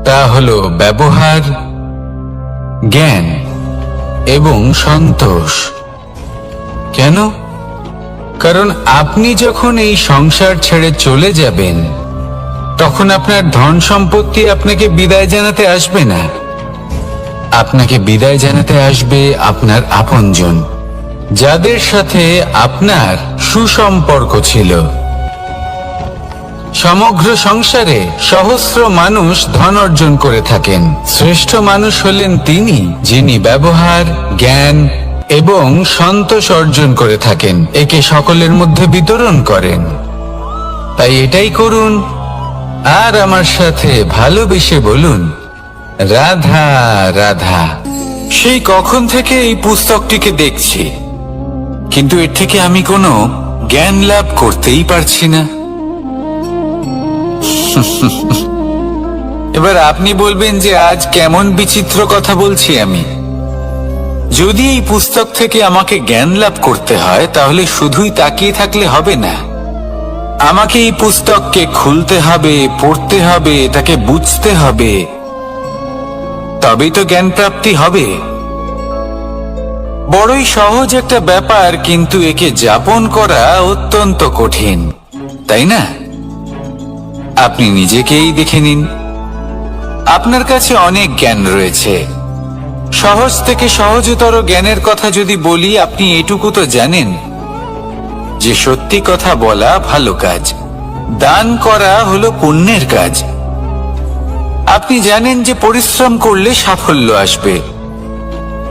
তা হলো ব্যবহার, জ্ঞান এবং সন্তোষ। কেন? কারণ আপনি যখন এই সংসার ছেড়ে চলে যাবেন তখন আপনার ধন সম্পত্তি আপনাকে বিদায় জানাতে আসবে না। আপনাকে বিদায় জানাতে আসবে আপনার আপনজন, যাদের সাথে আপনার সুসম্পর্ক ছিল। সমগ্র সংসারে সহস্র মানুষ ধন অর্জন করে থাকেন। শ্রেষ্ঠ মানুষ হলেন তিনি যিনি ব্যবহার, জ্ঞান এবং সন্তোষ অর্জন করে থাকেন, একে সকলের মধ্যে বিতরণ করেন। তাই এটাই করুন আর আমার সাথে ভালোবেসে বলুন রাধা রাধা। সেই কখন থেকে এই পুস্তকটিকে দেখছি, কিন্তু এর থেকে আমি কোনো জ্ঞান লাভ করতেই পারছি না। এবার আপনি বলবেন যে আজ কেমন বিচিত্র কথা বলছি আমি। যদি এই পুস্তক থেকে আমাকে জ্ঞান লাভ করতে হয় তাহলে শুধুই তাকিয়ে থাকলে হবে না। আমাকে এই পুস্তককে খুলতে হবে, পড়তে হবে, তাকে বুঝতে হবে, তবেই তো জ্ঞান প্রাপ্তি হবে। বড়ই সহজ একটা ব্যাপার, কিন্তু একে যাপন করা অত্যন্ত কঠিন, তাই না? আপনি নিজেকেই দেখে নিন। আপনার কাছে অনেক জ্ঞান রয়েছে। সহজ থেকে সহজতর জ্ঞানের কথা যদি বলি, আপনি এটুকু তো জানেন যে সত্যি কথা বলা ভালো কাজ, দান করা হলো পুণ্যের কাজ। আপনি জানেন যে পরিশ্রম করলে সাফল্য আসবে।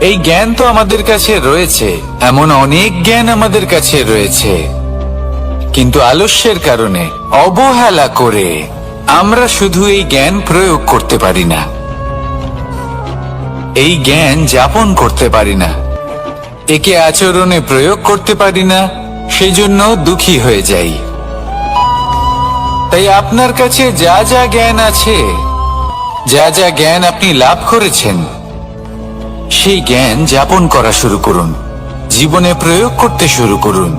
এই জ্ঞান তো আমাদের কাছে রয়েছে, এমন অনেক জ্ঞান আমাদের কাছে রয়েছে, কিন্তু আলস্যের কারণে, অবহেলা করে আমরা শুধু এই জ্ঞান প্রয়োগ করতে পারি না, এই জ্ঞান যাপন করতে পারি না, একে আচরণে প্রয়োগ করতে পারি না, সেজন্য দুঃখী হয়ে যাই। তাই আপনার কাছে যা যা জ্ঞান আছে, যা যা জ্ঞান আপনি লাভ করেছেন, সেই জ্ঞান যাপন করা শুরু করুন, জীবনে প্রয়োগ করতে শুরু করুন।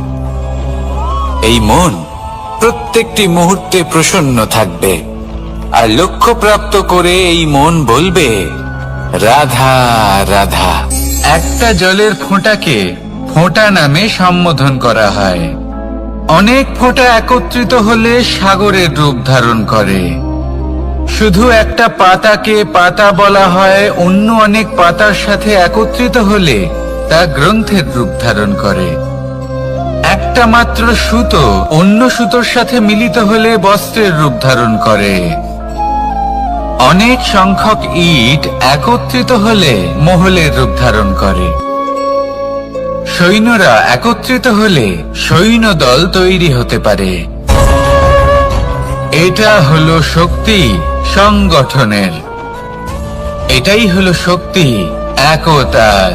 এই মন প্রত্যেকটি মুহূর্তে প্রসন্ন থাকবে, আর লক্ষ্য প্রাপ্ত করে এই মন বলবে রাধা রাধা। একটা জলের ফোঁটাকে ফোঁটা নামে সম্বোধন করা হয়। অনেক ফোঁটা একত্রিত হলে সাগরের রূপ ধারণ করে। শুধু একটা পাতাকে পাতা বলা হয়, অন্য অনেক পাতার সাথে একত্রিত হলে তা গ্রন্থের রূপ ধারণ করে। একটা মাত্র সুতো অন্য সুতোর সাথে মিলিত হলে বস্ত্রের রূপ ধারণ করে। অনেক সংখ্যক ইট একত্রিত হলে মহলের রূপ ধারণ করে। সৈন্যরা একত্রিত হলে সৈন্যদল তৈরি হতে পারে। এটা হলো শক্তি সংগঠনের, এটাই হলো শক্তি একতার।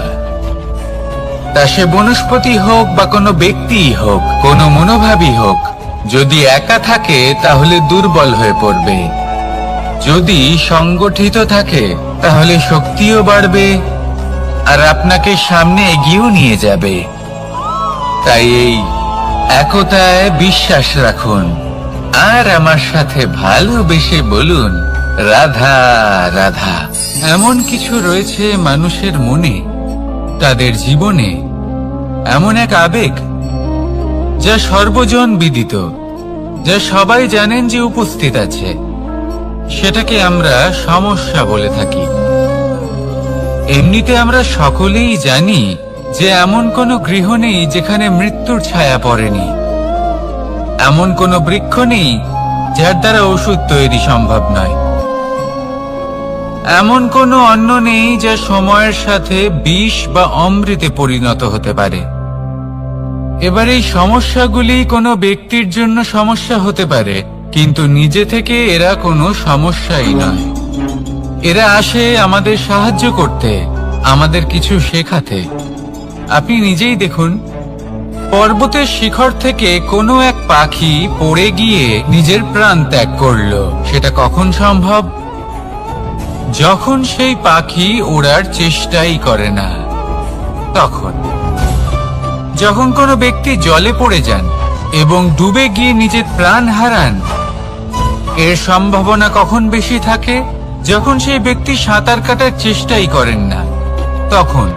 তা সে বনস্পতি হোক বা কোনো ব্যক্তিই হোক, কোনো মনোভাবই হোক, যদি একা থাকে তাহলে দুর্বল হয়ে পড়বে। যদি সংগঠিত থাকে তাহলে শক্তিও বাড়বে আর আপনাকে সামনে এগিয়েও নিয়ে যাবে। তাই এই একতায় বিশ্বাস রাখুন আর আমার সাথে ভালোবেসে বলুন, রাধা রাধা। এমন কিছু রয়েছে মানুষের মনে, তাদের জীবনে এমন এক আবেগ যা সর্বজন বিদিত, যা সবাই জানেন যে উপস্থিত আছে। সেটাকে আমরা সমস্যা বলে থাকি। এমনিতে আমরা সকলেই জানি যে এমন কোনো গৃহ নেই যেখানে মৃত্যুর ছায়া পড়েনি, এমন কোনো বৃক্ষ নেই যার দ্বারা ওষুধ তৈরি সম্ভব নয়, এমন কোনো অন্ন নেই যা সময়ের সাথে বিষ বা অমৃতে পরিণত হতে পারে। এবার এই সমস্যাগুলি কোনো ব্যক্তির জন্য সমস্যা হতে পারে, কিন্তু নিজে থেকে এরা কোনো সমস্যাই নয়। এরা আসে আমাদের সাহায্য করতে, আমাদের কিছু শেখাতে। আপনি নিজেই দেখুন, পর্বতের শিখর থেকে কোনো এক পাখি পড়ে গিয়ে নিজের প্রাণ ত্যাগ করলো। সেটা কখন সম্ভব? যখন সেই পাখি ওড়ার চেষ্টাই করে না। তখন যখন কোনো ব্যক্তি জলে পড়ে যান এবং ডুবে গিয়ে নিজের প্রাণ হারান, এর সম্ভাবনা কখন বেশি থাকে? যখন সেই ব্যক্তি সাঁতার কাটার চেষ্টাই করেন না। তখন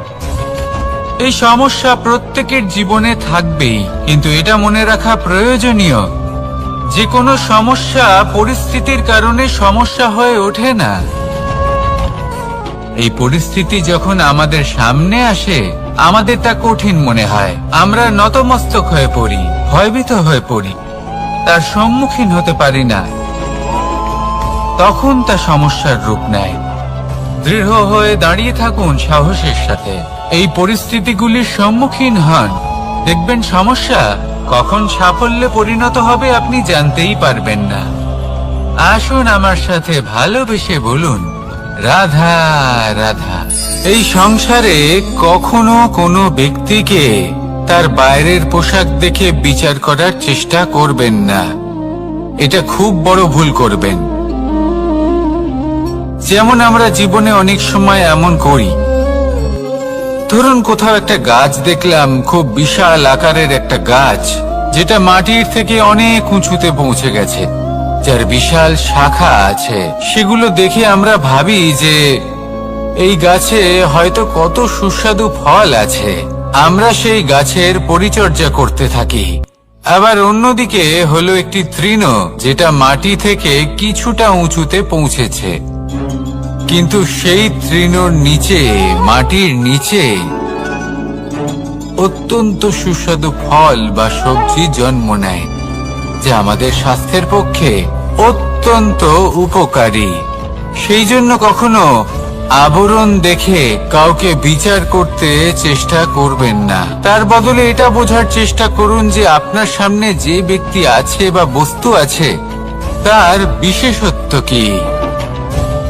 এই সমস্যা প্রত্যেকের জীবনে থাকবেই, কিন্তু এটা মনে রাখা প্রয়োজনীয় যে কোনো সমস্যা পরিস্থিতির কারণে সমস্যা হয়ে ওঠে না। এই পরিস্থিতি যখন আমাদের সামনে আসে, আমাদের তা কঠিন মনে হয়, আমরা নতমস্তক হয়ে পড়ি, ভয়ভীত হয়ে পড়ি, তার সম্মুখীন হতে পারি না। তখন তা সমস্যার রূপ নেয়। দৃঢ় হয়ে দাঁড়িয়ে থাকুন সাহসের সাথে, এই পরিস্থিতিগুলির সম্মুখীন হন। দেখবেন সমস্যা কখন সাফল্যে পরিণত হবে আপনি জানতেই পারবেন না। আসুন আমার সাথে ভালোবেসে বলুন, রাধা রাধা। এই সংসারে কখনো কোনো ব্যক্তিকে তার বাইরের পোশাক দেখে বিচার করার চেষ্টা করবেন না, এটা খুব বড় ভুল করবেন। যেমন আমরা জীবনে অনেক সময় এমন করি, ধরুন কোথাও একটা গাছ দেখলাম, খুব বিশাল আকারের একটা গাছ, যেটা মাটির থেকে অনেক উঁচুতে পৌঁছে গেছে, যার বিশাল শাখা আছে। সেগুলো দেখে আমরা ভাবি যে এই গাছে হয়তো কত সুস্বাদু ফল আছে। আমরা সেই গাছের পরিচর্যা করতে থাকি। আবার অন্যদিকে হলো একটি তৃণ, যেটা মাটি থেকে কিছুটা উঁচুতে পৌঁছেছে, কিন্তু সেই তৃণর নিচে, মাটির নিচে অত্যন্ত সুস্বাদু ফল বা সবজি জন্ম নেয়, যা আমাদের স্বাস্থ্যের পক্ষে অত্যন্ত উপকারী। সেই জন্য কখনো আবরণ দেখে কাউকে বিচার করতে চেষ্টা করবেন না। তার বদলে এটা বোঝার চেষ্টা করুন যে আপনার সামনে যে ব্যক্তি আছে বা বস্তু আছে, তার বিশেষত্ব কি।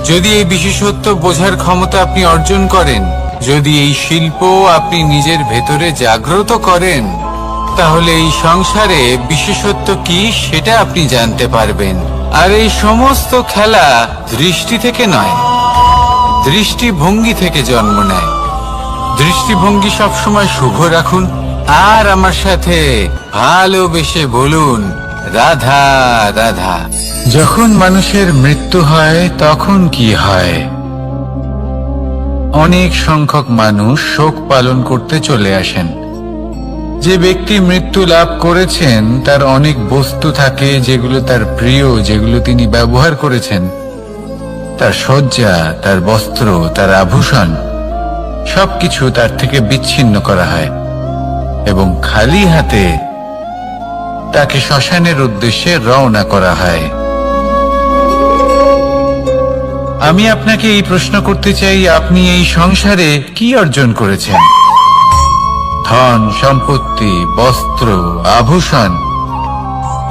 যদি এই বিশেষত্ব বোঝার ক্ষমতা আপনি অর্জন করেন, যদি এই শিল্প আপনি নিজের ভেতরে জাগ্রত করেন, তাহলে এই সংসারে বিশেষত্ব কি সেটা আপনি জানতে পারবেন। আর এই সমস্ত খেলা দৃষ্টি থেকে নয়, দৃষ্টিভঙ্গি থেকে জন্ম নেয়। দৃষ্টিভঙ্গি সবসময় শুভ রাখুন আর আমার সাথে ভালোবেসে বলুন, রাধা রাধা। যখন মানুষের মৃত্যু হয় তখন কি হয়? অনেক সংখ্যক মানুষ শোক পালন করতে চলে আসেন। যে ব্যক্তি মৃত্যু লাভ করেছেন তার অনেক বস্তু থাকে যেগুলো তার প্রিয়, যেগুলো তিনি ব্যবহার করেছেন। তার শয্যা, তার বস্ত্র, তার আভূষণ সবকিছু তার থেকে বিচ্ছিন্ন করা হয় এবং খালি হাতে তাকে শ্মশানের উদ্দেশ্যে রওনা করা হয়। আমি আপনাকে এই প্রশ্ন করতে চাই, আপনি এই সংসারে কি অর্জন করেছেন? ধন সম্পত্তি, বস্ত্র, আভূষণ,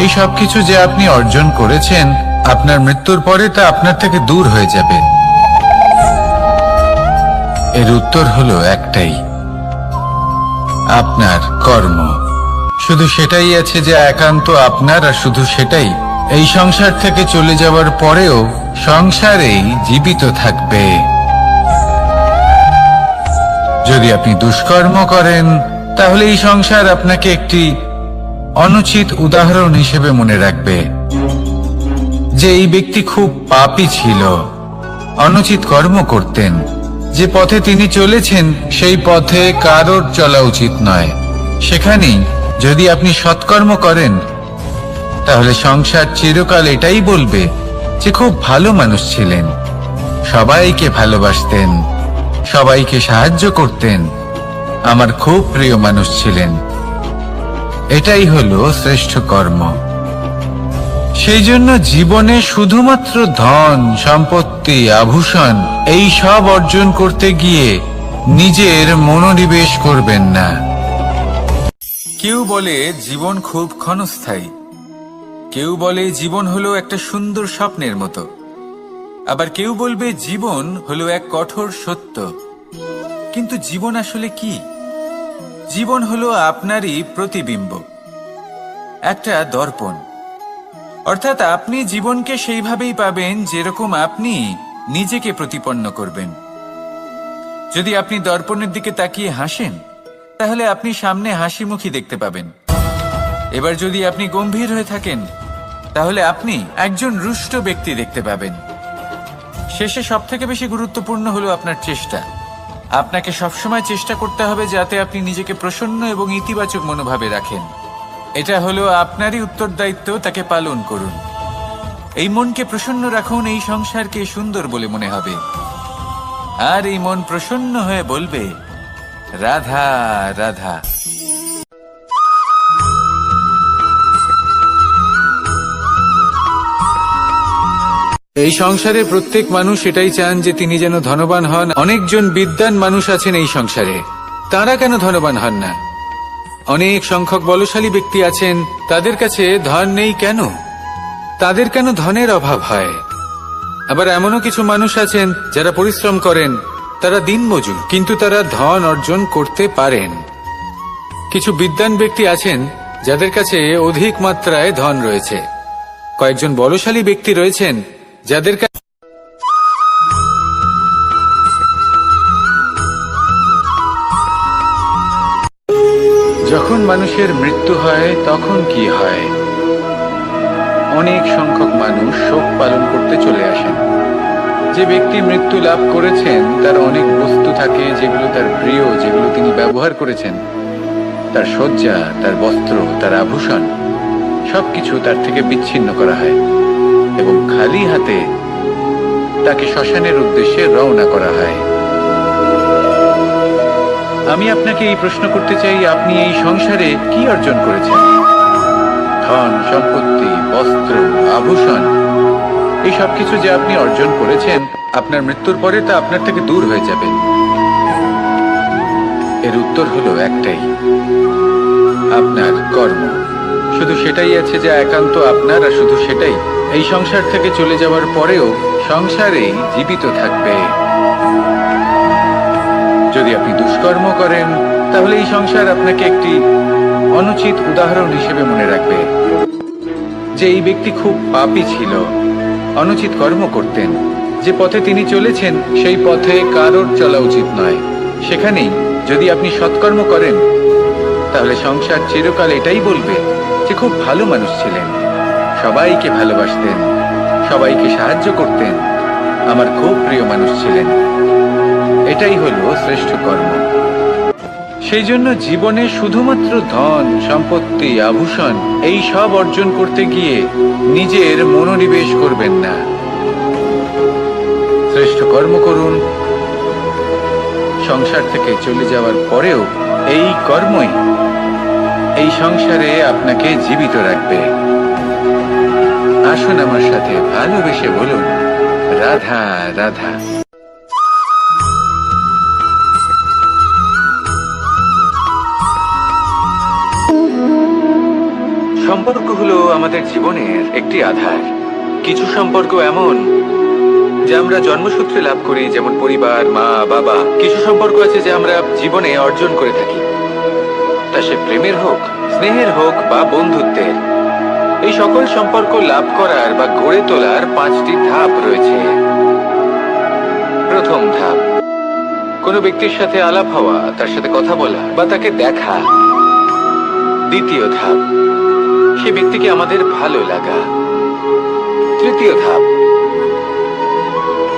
এই সবকিছু যে আপনি অর্জন করেছেন, আপনার মৃত্যুর পরে তা আপনার থেকে দূর হয়ে যাবে। এর উত্তর হলো একটাই, আপনার কর্ম। শুধু সেটাই আছে যে একান্ত আপনার, আর শুধু সেটাই এই সংসার থেকে চলে যাওয়ার পরেও সংসারেই জীবিত থাকবে। যদি আপনি দুষ্কর্ম করেন, তাহলে এই সংসার আপনাকে একটি অনুচিত উদাহরণ হিসেবে মনে রাখবে যে এই ব্যক্তি খুব পাপী ছিল, অনুচিত কর্ম করতেন। যে পথে তিনি চলেছেন সেই পথে কারোর চলা উচিত নয়। সেখানেই যদি আপনি সৎকর্ম করেন, তাহলে সংসার চিরকাল এটাই বলবে যে খুব ভালো মানুষ ছিলেন, সবাইকে ভালোবাসতেন, সবাইকে সাহায্য করতেন, আমার খুব প্রিয় মানুষ ছিলেন। এটাই হলো শ্রেষ্ঠ কর্ম। সেই জন্য জীবনে শুধুমাত্র ধন, সম্পত্তি, আভূষণ এই সব অর্জন করতে গিয়ে নিজের মনোনিবেশ করবেন না। কেউ বলে জীবন খুব ক্ষণস্থায়ী, কেউ বলে জীবন হলো একটা সুন্দর স্বপ্নের মতো, আবার কেউ বলবে জীবন হলো এক কঠোর সত্য। কিন্তু জীবন আসলে কি? জীবন হলো আপনারই প্রতিবিম্ব, একটা দর্পণ। অর্থাৎ আপনি জীবনকে সেইভাবেই পাবেন যেরকম আপনি নিজেকে প্রতিপন্ন করবেন। যদি আপনি দর্পণের দিকে তাকিয়ে হাসেন, তাহলে আপনি সামনে হাসি মুখী দেখতে পাবেন। এবার যদি আপনি গম্ভীর হয়ে থাকেন, তাহলে আপনি একজন রুষ্ট ব্যক্তি দেখতে পাবেন। শেষে সবথেকে বেশি গুরুত্বপূর্ণ হলো আপনার চেষ্টা। আপনাকে সবসময় চেষ্টা করতে হবে যাতে আপনি নিজেকে প্রসন্ন এবং ইতিবাচক মনোভাবে রাখেন। এটা হলো আপনারই উত্তরদায়িত্ব, তাকে পালন করুন। এই মনকে প্রসন্ন রাখুন, এই সংসারকে সুন্দর বলে মনে হবে। আর এই মন প্রসন্ন হয়ে বলবে, রাধা রাধা। এই সংসারে প্রত্যেক মানুষ এটাই চান যে তিনি যেন ধনবান হন। অনেকজন বিদ্বান মানুষ আছেন এই সংসারে, তারা কেন ধনবান হন না? অনেক সংখ্যক বলশালী ব্যক্তি আছেন, তাদের কাছে ধন নেই কেন? তাদের কেন ধনের অভাব হয়? আবার এমনও কিছু মানুষ আছেন যারা পরিশ্রম করেন, তারা দিনমজুর, কিন্তু তারা ধন অর্জন করতে পারেন। কিছু বিদ্বান ব্যক্তি আছেন যাদের কাছে অধিক মাত্রায় ধন রয়েছে। কয়েকজন বলশালী ব্যক্তি রয়েছেন যাদের কাছে যখন মানুষের মৃত্যু হয় তখন কি হয়? অনেক সংখ্যক মানুষ শোক পালন করতে চলে আসেন। যে ব্যক্তি মৃত্যু লাভ করেছেন তার অনেক বস্তু থাকে যেগুলো তার প্রিয়, যেগুলো তিনি ব্যবহার করেছেন। তার শয্যা, তার বস্ত্র, তার আভূষণ সবকিছু তার থেকে বিচ্ছিন্ন করা হয় এবং খালি হাতে তাকে শ্মশানের উদ্দেশ্যে রওনা করা হয়। আমি আপনাকে এই প্রশ্ন করতে চাই, আপনি এই সংসারে কি অর্জন করেছেন? ধন, সম্পত্তি, বস্ত্র, আভূষণ, এই সবকিছু যে আপনি অর্জন করেছেন, আপনার মৃত্যুর পরে তা আপনার থেকে দূর হয়ে যাবে। এর উত্তর হলো একটাই, আপনার কর্ম। শুধু সেটাই আছে যে একান্ত আপনার, আর শুধু সেটাই এই সংসার থেকে চলে যাওয়ার পরেও সংসারেই জীবিত থাকবে। যদি আপনি দুষ্কর্ম করেন, তাহলে এই সংসার আপনাকে একটি অনুচিত উদাহরণ হিসেবে মনে রাখবে যে এই ব্যক্তি খুব পাপী ছিল, অনুচিত কর্ম করতেন। যে পথে তিনি চলেছেন সেই পথে কারোর চলা উচিত নয়। সেখানেই যদি আপনি সৎকর্ম করেন, তাহলে সংসার চিরকাল এটাই বলবে যে খুব ভালো মানুষ ছিলেন, সবাইকে ভালোবাসতেন, সবাইকে সাহায্য করতেন, আমার খুব প্রিয় মানুষ ছিলেন। এটাই হলো শ্রেষ্ঠ কর্ম। সেই জন্য জীবনে শুধুমাত্র ধন, সম্পত্তি, আভূষণ এই সব অর্জন করতে গিয়ে নিজের মনোনিবেশ করবেন না। শ্রেষ্ঠ কর্ম করুন। সংসার থেকে চলে যাওয়ার পরেও এই কর্মই এই সংসারে আপনাকে জীবিত রাখবে। আসুন আমার সাথে ভালোবেসে বলুন, রাধা রাধা। সম্পর্ক হলো আমাদের জীবনের একটি আধার। কিছু সম্পর্ক এমন যা আমরা জন্মসূত্রে লাভ করি, যেমন পরিবার, মা, বাবা। কিছু সম্পর্ক আছে যা আমরা জীবনে অর্জন করে থাকি। তা সে প্রেমের হোক, স্নেহের হোক বা বন্ধুত্বের। এই সকল সম্পর্ক লাভ করার বা গড়ে তোলার 5টি ধাপ রয়েছে। প্রথম ধাপ, কোনো ব্যক্তির সাথে আলাপ হওয়া, তার সাথে কথা বলা বা তাকে দেখা। দ্বিতীয় ধাপ, সে ব্যক্তিকে আমাদের ভালো লাগা। তৃতীয় ধাপ,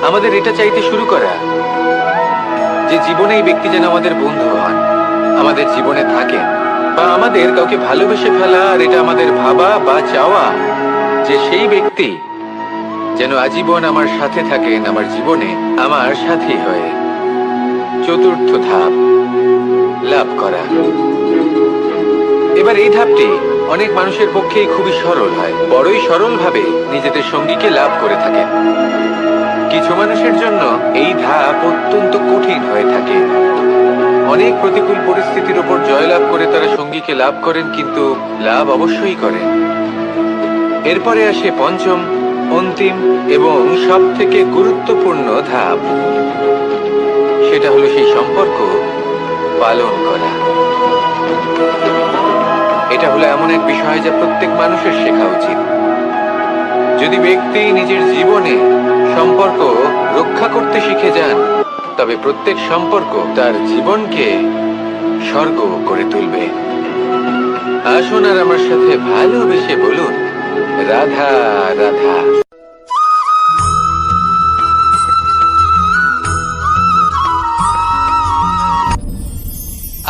আমাদের এটা চাইতে শুরু করা যে জীবনে এই ব্যক্তি যেন আমাদের বন্ধু হন, আমাদের জীবনে থাকেন, বা আমাদের কাউকে ভালোবেসে ফেলা। আর এটা আমাদের ভাবা বা চাওয়া যে সেই ব্যক্তি যেন আজীবন আমার সাথে থাকেন, আমার জীবনে আমার সাথী হয়ে। চতুর্থ ধাপ, লাভ করা। এবার এই ধাপটি অনেক মানুষের পক্ষেই খুবই সরল হয়, বড়ই সরলভাবে নিজেদের সঙ্গীকে লাভ করে থাকেন। কিছু মানুষের জন্য এই ধাপ অত্যন্ত কঠিন হয়ে থাকে। অনেক প্রতিকূল পরিস্থিতির উপর জয়লাভ করে তারা সঙ্গীকে লাভ করেন, কিন্তু লাভ অবশ্যই করেন। এরপরে আসে পঞ্চম, অন্তিম এবং সব থেকে গুরুত্বপূর্ণ ধাপ। সেটা হলো সেই সম্পর্ক পালন করা। এটা হলো এমন এক বিষয় যা প্রত্যেক মানুষের শেখা উচিত। যদি ব্যক্তি নিজের জীবনে সম্পর্ক রক্ষা করতে শিখে যান, তবে প্রত্যেক সম্পর্ক তার জীবনকে স্বর্গ করে তুলবে। আসুন আর আমার সাথে ভালোবেসে বলুন, রাধা রাধা।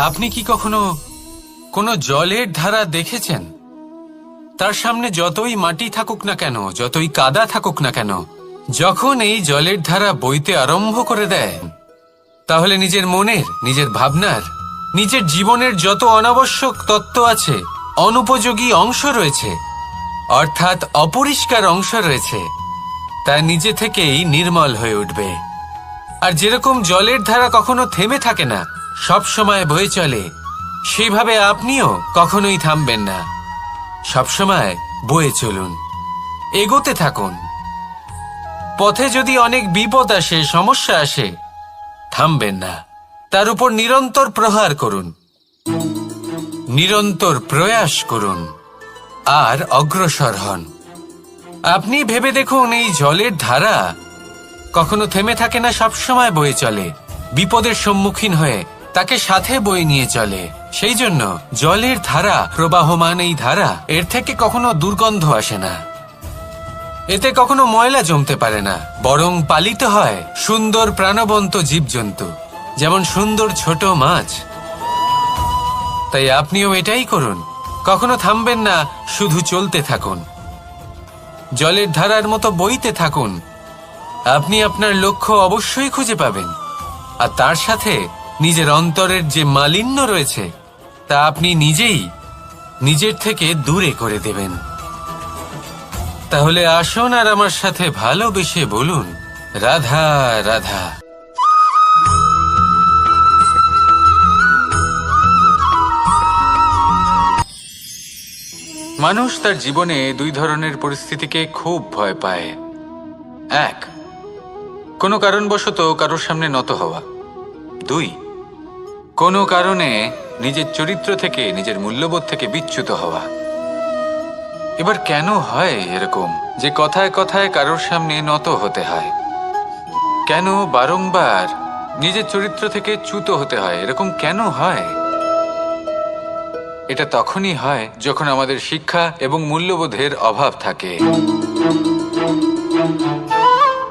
আপনি কি কখনো কোনো জলের ধারা দেখেছেন? তার সামনে যতই মাটি থাকুক না কেন, যতই কাদা থাকুক না কেন, যখন এই জলের ধারা বইতে আরম্ভ করে দেয়, তাহলে নিজের মনের, নিজের ভাবনার, নিজের জীবনের যত অনাবশ্যক তত্ত্ব আছে, অনুপযোগী অংশ রয়েছে, অর্থাৎ অপরিষ্কার অংশ রয়েছে, তা নিজে থেকেই নির্মল হয়ে উঠবে। আর যেরকম জলের ধারা কখনো থেমে থাকে না, সব সময় বয়ে চলে, সেইভাবে আপনিও কখনোই থামবেন না। সবসময় বয়ে চলুন, এগোতে থাকুন। পথে যদি অনেক বিপদ আসে, সমস্যা আসে, থামবেন না, তার উপর নিরন্তর প্রহার করুন, নিরন্তর প্রয়াস করুন আর অগ্রসর হন। আপনি ভেবে দেখুন, এই জলের ধারা কখনো থেমে থাকে না, সবসময় বয়ে চলে, বিপদের সম্মুখীন হয়ে তাকে সাথে বয়ে নিয়ে চলে। সেই জন্য জলের ধারা, প্রবাহমান এই ধারা, এর থেকে কখনো দুর্গন্ধ আসে না, এতে কখনো ময়লা জমতে পারে না, বরং পালিত হয় সুন্দর প্রাণবন্ত জীবজন্তু, যেমন সুন্দর ছোট মাছ। তাই আপনিও এটাই করুন, কখনো থামবেন না, শুধু চলতে থাকুন, জলের ধারার মতো বইতে থাকুন। আপনি আপনার লক্ষ্য অবশ্যই খুঁজে পাবেন, আর তার সাথে নিজের অন্তরের যে মালিন্য রয়েছে তা আপনি নিজেই নিজের থেকে দূরে করে দেবেন। তাহলে আসুন আর আমার সাথে ভালোবেসে বলুন, রাধা রাধা। মানুষ তার জীবনে দুই ধরনের পরিস্থিতিকে খুব ভয় পায়। এক, কোনো কারণবশত কারোর সামনে নত হওয়া। দুই, কোনো কারণে নিজের চরিত্র থেকে, নিজের মূল্যবোধ থেকে বিচ্যুত হওয়া। এবার কেন হয় এরকম যে কথায় কথায় কারোর সামনে নত হতে হয়? কেন বারংবার নিজের চরিত্র থেকে চ্যুত হতে হয়? এরকম কেন হয়? এটা তখনই হয় যখন আমাদের শিক্ষা এবং মূল্যবোধের অভাব থাকে।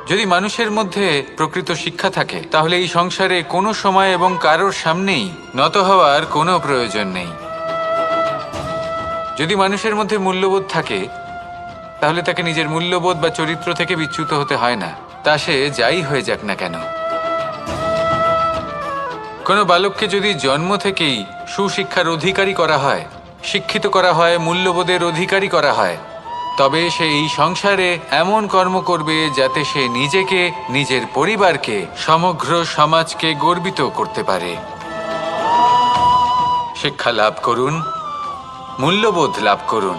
যদি মানুষের মধ্যে প্রকৃত শিক্ষা থাকে, তাহলে এই সংসারে কোনো সময় এবং কারোর সামনেই নত হওয়ার কোনো প্রয়োজন নেই। যদি মানুষের মধ্যে মূল্যবোধ থাকে, তাহলে তাকে নিজের মূল্যবোধ বা চরিত্র থেকে বিচ্যুত হতে হয় না, তা সে যাই হয়ে যাক না কেন। কোনো বালককে যদি জন্ম থেকেই সুশিক্ষার অধিকারী করা হয়, শিক্ষিত করা হয়, মূল্যবোধের অধিকারী করা হয়, তবে সে এই সংসারে এমন কর্ম করবে যাতে সে নিজেকে, নিজের পরিবারকে, সমগ্র সমাজকে গর্বিত করতে পারে। শিক্ষা লাভ করুন, মূল্যবোধ লাভ করুন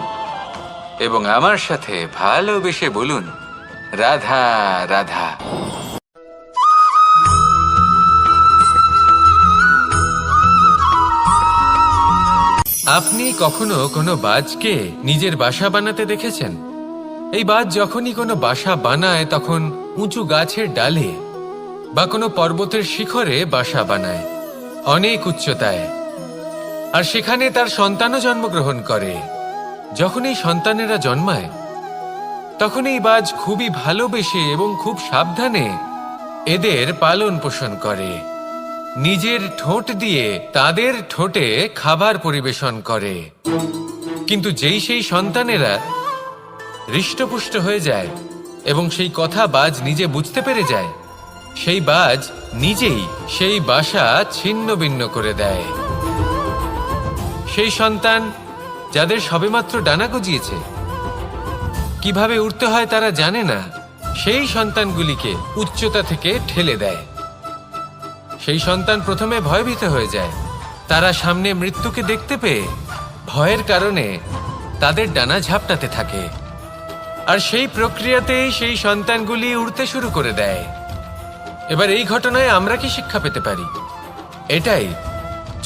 এবং আমার সাথে ভালোবেসে বলুন, রাধা রাধা। আপনি কখনো কোনো বাজকে নিজের বাসা বানাতে দেখেছেন? এই বাজ যখনই কোনো বাসা বানায় তখন উঁচু গাছের ডালে বা কোনো পর্বতের শিখরে বাসা বানায়, অনেক উচ্চতায়। আর সেখানে তার সন্তানও জন্মগ্রহণ করে। যখন এই সন্তানেরা জন্মায় তখন এই বাজ খুবই ভালোবেসে এবং খুব সাবধানে এদের পালন পোষণ করে। নিজের ঠোঁট দিয়ে তাদের ঠোঁটে খাবার পরিবেশন করে। কিন্তু যেই সেই সন্তানেরা হৃষ্টপুষ্ট হয়ে যায় এবং সেই কথা বাজ নিজে বুঝতে পেরে যায়, সেই বাজ নিজেই সেই বাসা ছিন্ন ভিন্ন করে দেয়। সেই সন্তান যাদের সবেমাত্র ডানা গজিয়েছে, কিভাবে উড়তে হয় তারা জানে না, সেই সন্তানগুলিকে উচ্চতা থেকে ঠেলে দেয়। সেই সন্তান প্রথমে ভয়ভীত হয়ে যায়। তারা সামনে মৃত্যুকে দেখতে পেয়ে ভয়ের কারণে তাদের ডানা ঝাপটাতে থাকে। আর সেই প্রক্রিয়াতেই সেই সন্তানগুলি উড়তে শুরু করে দেয়। এবার এই ঘটনায় আমরা কি শিক্ষা পেতে পারি? এটাই,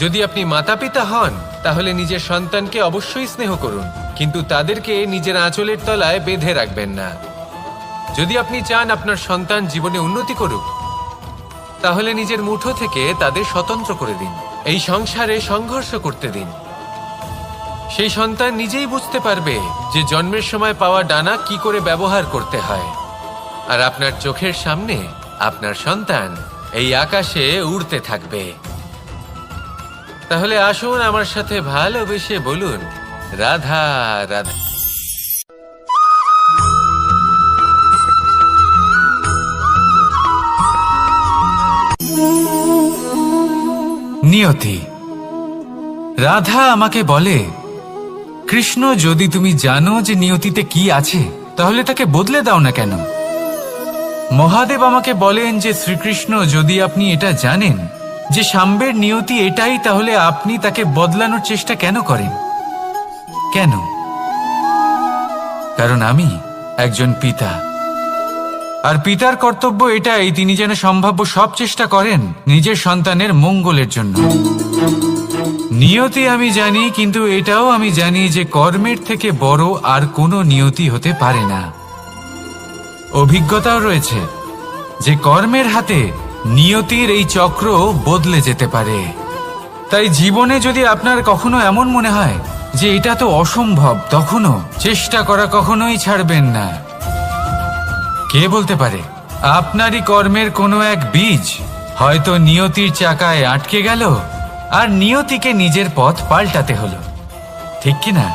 যদি আপনি মাতা পিতা হন তাহলে নিজের সন্তানকে অবশ্যই স্নেহ করুন, কিন্তু তাদেরকে নিজের আঁচলের তলায় বেঁধে রাখবেন না। যদি আপনি চান আপনার সন্তান জীবনে উন্নতি করুক, তাহলে নিজের মুঠো থেকে তাদের স্বতন্ত্র করে দিন। এই সংসারে সংঘর্ষ করতে দিন। সেই সন্তান নিজেই বুঝতে পারবে যে জন্মের সময় পাওয়া ডানা কি করে ব্যবহার করতে হয়। আর আপনার চোখের সামনে আপনার সন্তান এই আকাশে উড়তে থাকবে। তাহলে আসুন আমার সাথে ভালোবেসে বলুন, রাধা রাধা। নিয়তি। রাধা আমাকে বলে, কৃষ্ণ, যদি তুমি জানো যে নিয়তিতে কি আছে তাহলে তাকে বদলে দাও না কেন? মহাদেব আমাকে বলেন যে শ্রীকৃষ্ণ, যদি আপনি এটা জানেন যে সাম্বের নিয়তি এটাই, তাহলে আপনি তাকে বদলানোর চেষ্টা কেন করেন? কেন? কারণ আমি একজন পিতা, আর পিতার কর্তব্য এটাই, তিনি যেন সম্ভাব্য সব চেষ্টা করেন নিজের সন্তানের মঙ্গলের জন্য। নিয়তি আমি জানি, কিন্তু এটাও আমি জানি যে কর্মের থেকে বড় আর কোনো নিয়তি হতে পারে না। অভিজ্ঞতাও রয়েছে যে কর্মের হাতে নিয়তির এই চক্র বদলে যেতে পারে। তাই জীবনে যদি আপনার কখনো এমন মনে হয় যে এটা তো অসম্ভব, তখনও চেষ্টা করা কখনোই ছাড়বেন না। কে বলতে পারে আপনারই কর্মের কোনো এক বীজ হয়তো নিয়তির চাকায় আটকে গেল আর নিয়তিকে নিজের পথ পাল্টাতে হলো, ঠিক কি না?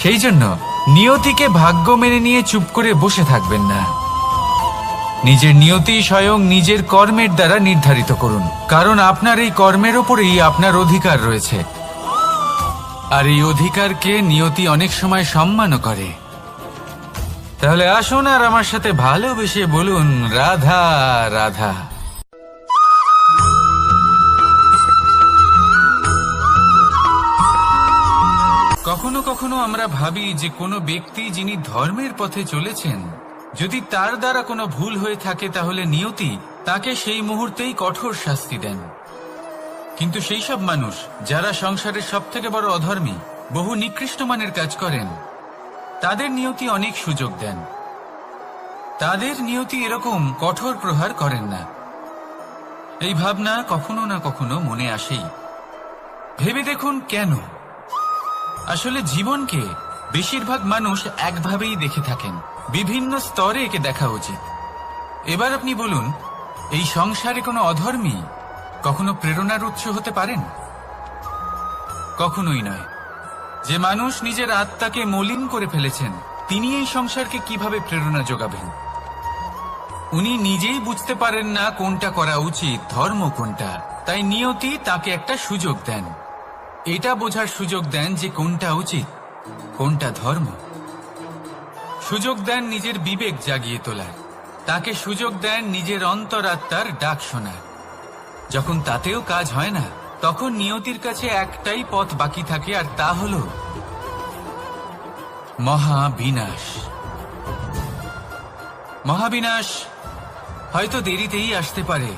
সেই জন্য নিয়তিকে ভাগ্য মেনে নিয়ে চুপ করে বসে থাকবেন না। নিজের নিয়তি স্বয়ং নিজের কর্মের দ্বারা নির্ধারিত করুন, কারণ আপনার এই কর্মের ওপরেই আপনার অধিকার রয়েছে। আর এই অধিকারকে নিয়তি অনেক সময় সম্মানও করে। তাহলে আসুন আর আমার সাথে ভালোবেসে বলুন, রাধা রাধা। কখনো কখনো আমরা ভাবি যে কোনো ব্যক্তি যিনি ধর্মের পথে চলেছেন, যদি তার দ্বারা কোনো ভুল হয়ে থাকে তাহলে নিয়তি তাকে সেই মুহূর্তেই কঠোর শাস্তি দেন। কিন্তু সেই সব মানুষ যারা সংসারের সব থেকে বড় অধর্মী, বহু নিকৃষ্ট মানের কাজ করেন, তাদের নিয়তি অনেক সুযোগ দেন। তাদের নিয়তি এরকম কঠোর প্রহার করেন না। এই ভাবনা কখনো না কখনো মনে আসেই। ভেবে দেখুন কেন? আসলে জীবনকে বেশিরভাগ মানুষ একভাবেই দেখে থাকেন, বিভিন্ন স্তরে একে দেখা উচিত। এবার আপনি বলুন, এই সংসারে কোনো অধর্মী কখনো প্রেরণার উৎস হতে পারেন? কখনোই নয়। যে মানুষ নিজের আত্মাকে মলিন করে ফেলেছেন, তিনি এই সংসারকে কিভাবে প্রেরণা যোগাবেন? উনি নিজেই বুঝতে পারেন না কোনটা করা উচিত, ধর্ম কোনটা। তাই নিয়তি তাকে একটা সুযোগ দেন, এটা বোঝার সুযোগ দেন যে কোনটা উচিত, কোনটা ধর্ম। সুযোগ দেন নিজের বিবেক জাগিয়ে তোলার, তাকে সুযোগ দেন নিজের অন্তরাত্মার ডাক শোনার। যখন তাতেও কাজ হয় না, তখন নিয়তির কাছে একটাই পথ বাকি থাকে, আর তা হল মহাবিনাশ। মহাবিনাশ হয়তো দেরিতেই আসতে পারে,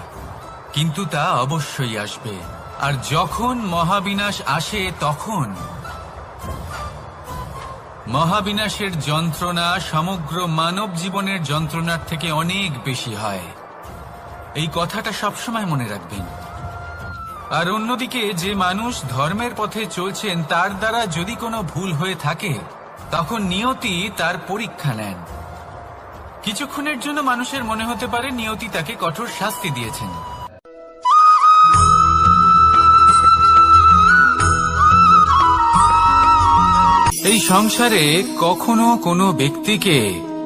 কিন্তু তা অবশ্যই আসবে। আর যখন মহাবিনাশ আসে তখন মহাবিনাশের যন্ত্রণা সমগ্র মানব জীবনের যন্ত্রণার থেকে অনেক বেশি হয়। এই কথাটা সবসময় মনে রাখবেন। আর অন্যদিকে যে মানুষ ধর্মের পথে চলছেন তার দ্বারা যদি কোনো ভুল হয়ে থাকে তখন নিয়তি তার পরীক্ষা নেন। কিছুক্ষণের জন্য মানুষের মনে হতে পারে নিয়তি তাকে কঠোর শাস্তি দিয়েছেন। এই সংসারে কখনো কোনো ব্যক্তিকে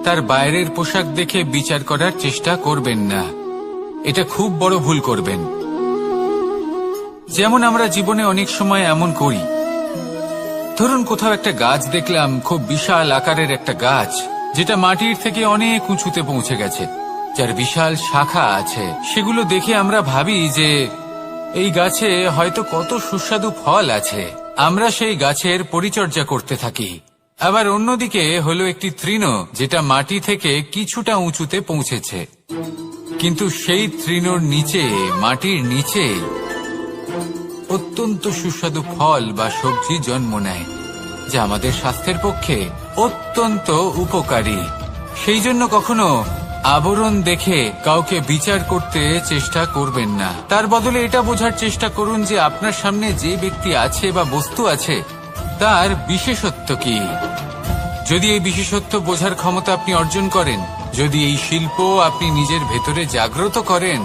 তার বাইরের পোশাক দেখে বিচার করার চেষ্টা করবেন না। এটা খুব বড় ভুল করবেন। যেমন আমরা জীবনে অনেক সময় এমন করি, ধরুন কোথাও একটা গাছ দেখলাম, খুব বিশাল আকারের একটা গাছ, যেটা মাটির থেকে অনেক উঁচুতে পৌঁছে গেছে, যার বিশাল শাখা আছে। সেগুলো দেখে আমরা ভাবি যে এই গাছে হয়তো কত সুস্বাদু ফল আছে। আমরা সেই গাছের পরিচর্যা করতে থাকি। আবার অন্যদিকে হলো একটি তৃণ, যেটা মাটি থেকে কিছুটা উঁচুতে পৌঁছেছে, কিন্তু সেই তৃণর নিচে, মাটির নিচে অত্যন্ত সুস্বাদু ফল বা সবজি জন্ম নেয়, যা আমাদের স্বাস্থ্যের পক্ষে অত্যন্ত উপকারী। সেই জন্য কখনো আবরণ দেখে কাউকে বিচার করতে চেষ্টা করবেন না। তার বদলে এটা বোঝার চেষ্টা করুন যে আপনার সামনে যে ব্যক্তি আছে বা বস্তু আছে তার বিশেষত্ব কি। যদি এই বিশেষত্ব বোঝার ক্ষমতা আপনি অর্জন করেন, যদি এই শিল্প আপনি নিজের ভেতরে জাগ্রত করেন,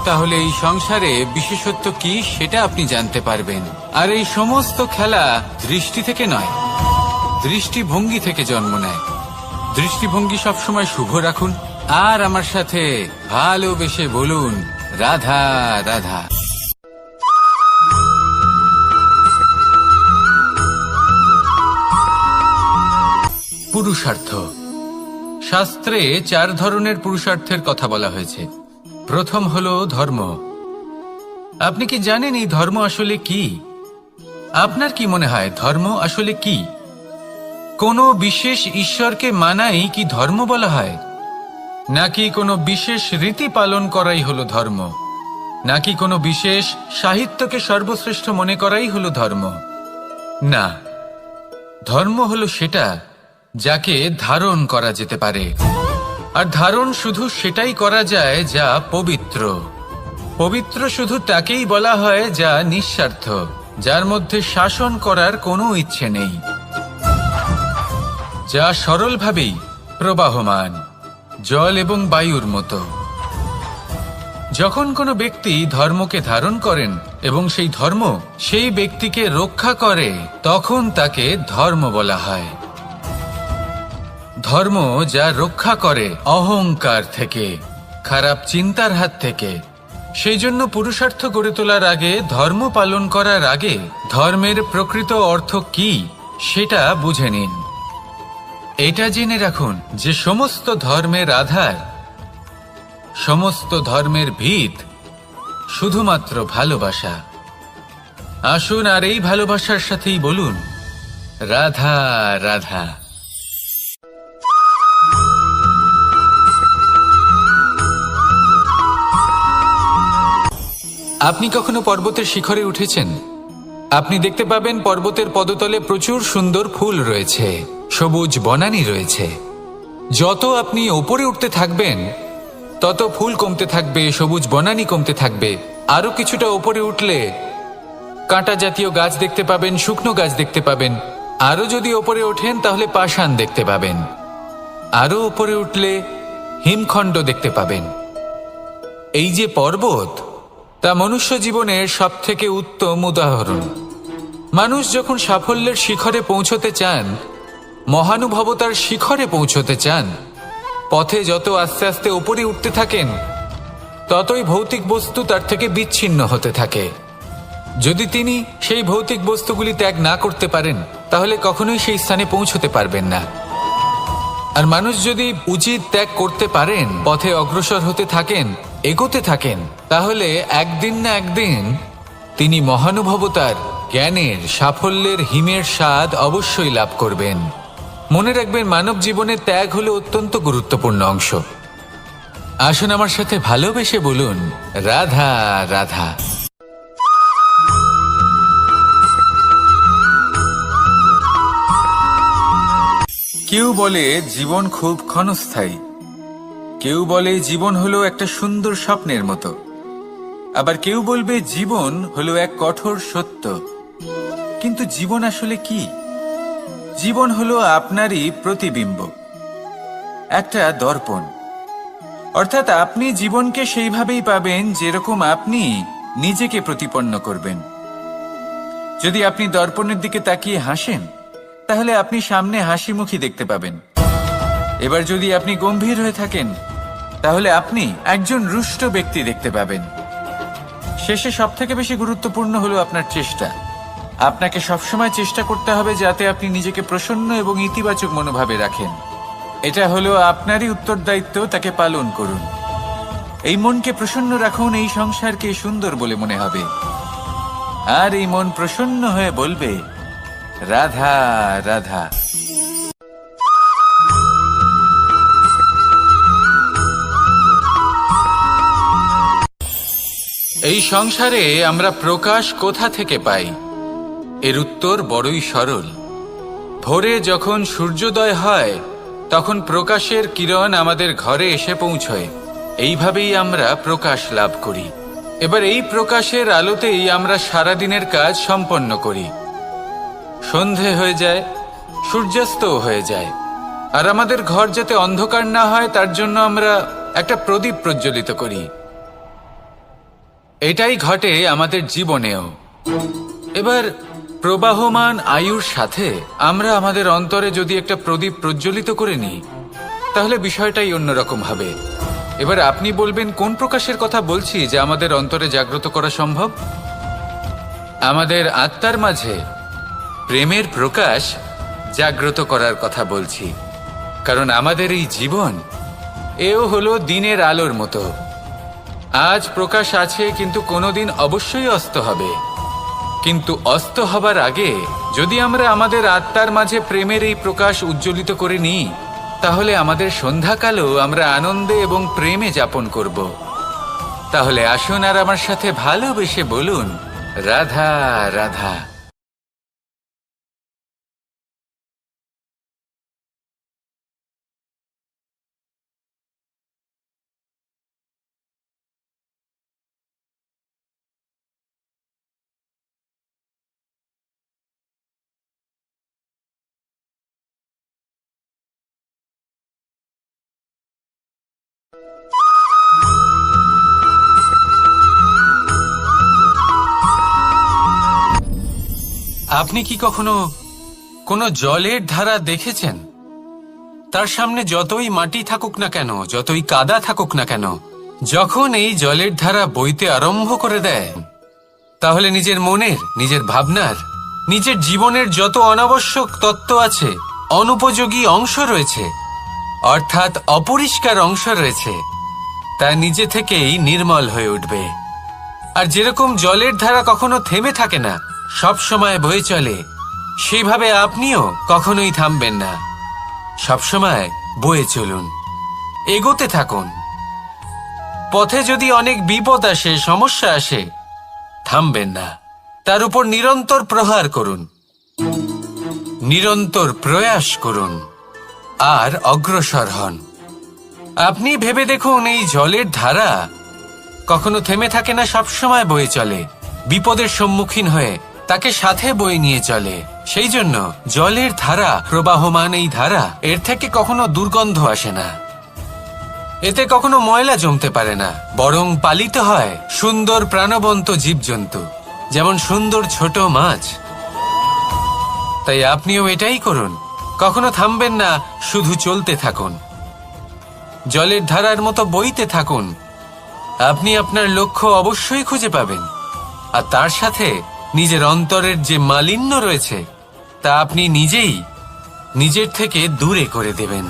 তাহলে এই সংসারে বিশেষত্ব কি সেটা আপনি জানতে পারবেন। আর এই সমস্ত খেলা দৃষ্টি থেকে নয়, দৃষ্টিভঙ্গি থেকে জন্ম নেয়। দৃষ্টিভঙ্গি সবসময় শুভ রাখুন আর আমার সাথে ভালোবেসে বলুন, রাধা রাধা। পুরুষার্থ। শাস্ত্রে 4 ধরনের পুরুষার্থের কথা বলা হয়েছে। প্রথম হলো ধর্ম। আপনি কি জানেন এই ধর্ম আসলে কি? আপনার কি মনে হয় ধর্ম আসলে কি? কোনো বিশেষ ঈশ্বরকে মানাই কি ধর্ম বলা হয়? নাকি কোনো বিশেষ রীতি পালন করাই হলো ধর্ম? নাকি কোনো বিশেষ সাহিত্যকে সর্বশ্রেষ্ঠ মনে করাই হলো ধর্ম? না, ধর্ম হলো সেটা যাকে ধারণ করা যেতে পারে। আর ধারণ শুধু সেটাই করা যায় যা পবিত্র। পবিত্র শুধু তাকেই বলা হয় যা নিঃস্বার্থ, যার মধ্যে শাসন করার কোনো ইচ্ছে নেই, যা সরলভাবেই প্রবাহমান, জল এবং বায়ুর মতো। যখন কোনো ব্যক্তি ধর্মকে ধারণ করেন এবং সেই ধর্ম সেই ব্যক্তিকে রক্ষা করে, তখন তাকে ধর্ম বলা হয়। ধর্ম যা রক্ষা করে অহংকার থেকে, খারাপ চিন্তার হাত থেকে। সেই জন্য পুরুষার্থ গড়ে তোলার আগে, ধর্ম পালন করার আগে ধর্মের প্রকৃত অর্থ কি সেটা বুঝে নিন। এটা জেনে রাখুন যে সমস্ত ধর্মের আধার, সমস্ত ধর্মের ভিত শুধুমাত্র ভালোবাসা। আসুন আর এই ভালোবাসার সাথেই বলুন, রাধা রাধা। আপনি কখনো পর্বতের শিখরে উঠেছেন? আপনি দেখতে পাবেন পর্বতের পদতলে প্রচুর সুন্দর ফুল রয়েছে, সবুজ বনানী রয়েছে। যত আপনি ওপরে উঠতে থাকবেন তত ফুল কমতে থাকবে, সবুজ বনানী কমতে থাকবে। আরো কিছুটা ওপরে উঠলে কাঁটা জাতীয় গাছ দেখতে পাবেন, শুকনো গাছ দেখতে পাবেন। আরো যদি ওপরে ওঠেন তাহলে পাষাণ দেখতে পাবেন। আরো ওপরে উঠলে হিমখণ্ড দেখতে পাবেন। এই যে পর্বত, তা মনুষ্য জীবনের সবথেকে উত্তম উদাহরণ। মানুষ যখন সাফল্যের শিখরে পৌঁছতে চান, মহানুভবতার শিখরে পৌঁছতে চান, পথে যত আস্তে আস্তে উপরে উঠতে থাকেন, ততই ভৌতিক বস্তু তার থেকে বিচ্ছিন্ন হতে থাকে। যদি তিনি সেই ভৌতিক বস্তুগুলি ত্যাগ না করতে পারেন, তাহলে কখনোই সেই স্থানে পৌঁছতে পারবেন না। আর মানুষ যদি উচিত ত্যাগ করতে পারেন, পথে অগ্রসর হতে থাকেন, এগোতে থাকেন, তাহলে একদিন না একদিন তিনি মহানুভবতার, জ্ঞানের, সাফল্যের হিমের স্বাদ অবশ্যই লাভ করবেন। মনে রাখবেন, মানব জীবনে ত্যাগ হলো অত্যন্ত গুরুত্বপূর্ণ অংশ। আসুন আমার সাথে ভালোবেসে বলুন, রাধা রাধা। কেউ বলে জীবন খুব ক্ষণস্থায়ী, কেউ বলে জীবন হলো একটা সুন্দর স্বপ্নের মতো, আবার কেউ বলবে জীবন হলো এক কঠোর সত্য। কিন্তু জীবন আসলে কি? জীবন হলো আপনারই প্রতিবিম্ব, একটা দর্পণ। অর্থাৎ আপনি জীবনকে সেইভাবেই পাবেন যেরকম আপনি নিজেকে প্রতিপন্ন করবেন। যদি আপনি দর্পণের দিকে তাকিয়ে হাসেন, তাহলে আপনি সামনে হাসি মুখী দেখতে পাবেন। এবার যদি আপনি গম্ভীর হয়ে থাকেন, তাহলে আপনি একজন রুষ্ট ব্যক্তি দেখতে পাবেন। শেষে সবথেকে বেশি গুরুত্বপূর্ণ হলো আপনার চেষ্টা। আপনাকে সবসময় চেষ্টা করতে হবে যাতে আপনি নিজেকে প্রসন্ন এবং ইতিবাচক মনোভাবে রাখেন। এটা হলো আপনারই উত্তরদায়িত্ব, তাকে পালন করুন। এই মনকে প্রসন্ন রাখুন, এই সংসারকে সুন্দর বলে মনে হবে। আর এই মন প্রসন্ন হয়ে বলবে, রাধা রাধা। এই সংসারে আমরা প্রকাশ কোথা থেকে পাই? এর উত্তর বড়ই সরল। ভোরে যখন সূর্যোদয় হয়, তখন প্রকাশের কিরণ আমাদের ঘরে এসে পৌঁছয়। এইভাবেই আমরা প্রকাশ লাভ করি। এবার এই প্রকাশের আলোতেই আমরা সারাদিনের কাজ সম্পন্ন করি। সন্ধে হয়ে যায়, সূর্যাস্তও হয়ে যায়। আর আমাদের ঘর যাতে অন্ধকার না হয়, তার জন্য আমরা একটা প্রদীপ প্রজ্বলিত করি। এটাই ঘটে আমাদের জীবনেও। এবার প্রবাহমান আয়ুর সাথে আমরা আমাদের অন্তরে যদি একটা প্রদীপ প্রজ্বলিত করে নিই, তাহলে বিষয়টাই অন্যরকম হবে। এবার আপনি বলবেন, কোন প্রকাশের কথা বলছি যে আমাদের অন্তরে জাগ্রত করা সম্ভব? আমাদের আত্মার মাঝে প্রেমের প্রকাশ জাগ্রত করার কথা বলছি। কারণ আমাদের এই জীবন, এও হলো দিনের আলোর মতো। আজ প্রকাশ আছে, কিন্তু কোনোদিন অবশ্যই অস্ত হবে। কিন্তু অস্ত হবার আগে যদি আমরা আমাদের আত্মার মাঝে প্রেমের এই প্রকাশ উজ্জ্বলিত করে নিই, তাহলে আমাদের সন্ধ্যাকালও আমরা আনন্দে এবং প্রেমে যাপন করব। তাহলে আসুন আর আমার সাথে ভালোবেসে বলুন, রাধা রাধা। আপনি কি কখনো কোনো জলের ধারা দেখেছেন? তার সামনে যতই মাটি থাকুক না কেন, যতই কাদা থাকুক না কেন, যখন এই জলের ধারা বইতে আরম্ভ করে দেয়, তাহলে নিজের মনের, নিজের ভাবনার, নিজের জীবনের যত অনাবশ্যক তত্ত্ব আছে, অনুপযোগী অংশ রয়েছে, অর্থাৎ অপরিষ্কার অংশ রয়েছে, তা নিজে থেকেই নির্মল হয়ে উঠবে। আর যেরকম জলের ধারা কখনো থেমে থাকে না, সব সময় বয়ে চলে, সেইভাবে আপনিও কখনোই থামবেন না। সবসময় বয়ে চলুন, এগোতে থাকুন। পথে যদি অনেক বিপদ আসে, সমস্যা আসে, থামবেন না। তার উপর নিরন্তর প্রহার করুন, নিরন্তর প্রয়াস করুন, আর অগ্রসর হন। আপনি ভেবে দেখুন, এই জলের ধারা কখনো থেমে থাকে না, সবসময় বয়ে চলে, বিপদের সম্মুখীন হয়ে তাকে সাথে বয়ে নিয়ে চলে। সেই জন্য জলের ধারা, প্রবাহমান এই ধারা, এর থেকে কখনো দুর্গন্ধ আসে না, এতে কখনো ময়লা জমতে পারে না, বরং পালিত হয় সুন্দর প্রাণবন্ত জীবজন্তু, যেমন সুন্দর ছোট মাছ। তাই আপনিও এটাই করুন, কখনো থামবেন না, শুধু চলতে থাকুন, জলের ধারার মতো বইতে থাকুন। আপনি আপনার লক্ষ্য অবশ্যই খুঁজে পাবেন, আর তার সাথে নিজের অন্তরের যে মালিন্য রয়েছে, তা আপনি নিজেই নিজের থেকে দূরে করে দেবেন।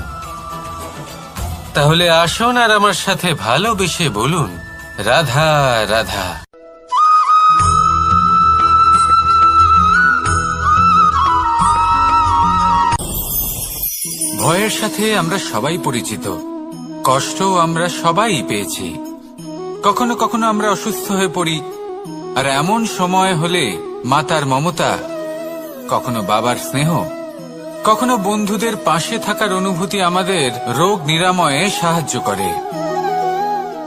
তাহলে আসুন আর আমার সাথে ভালোবেসে বলুন, রাধা রাধা। ভয়ের সাথে আমরা সবাই পরিচিত, কষ্টও আমরা সবাই পেয়েছি। কখনো কখনো আমরা অসুস্থ হয়ে পড়ি, আর এমন সময় হলে মাতার মমতা, কখনো বাবার স্নেহ, কখনো বন্ধুদের পাশে থাকার অনুভূতি আমাদের রোগ নিরাময়ে সাহায্য করে।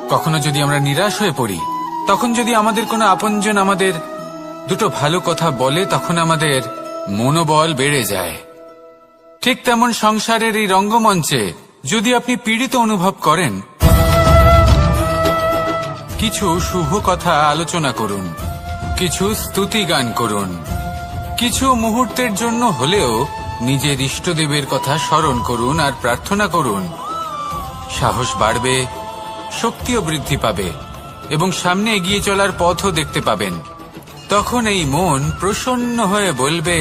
কখনো যদি আমরা নিরাশ হয়ে পড়ি, তখন যদি আমাদের কোনো আপনজন আমাদের দুটো ভালো কথা বলে, তখন আমাদের মনোবল বেড়ে যায়। ঠিক তেমন সংসারের এই রঙ্গমঞ্চে যদি আপনি পীড়িত অনুভব করেন, কিছু শুভ কথা আলোচনা করুন, কিছু স্তুতি গান করুন, কিছু মুহূর্তের জন্য হলেও নিজের ইষ্টদেবের কথা স্মরণ করুন আর প্রার্থনা করুন। সাহস বাড়বে, শক্তিও বৃদ্ধি পাবে এবং সামনে এগিয়ে চলার পথও দেখতে পাবেন। তখন এই মন প্রসন্ন হয়ে বলবে,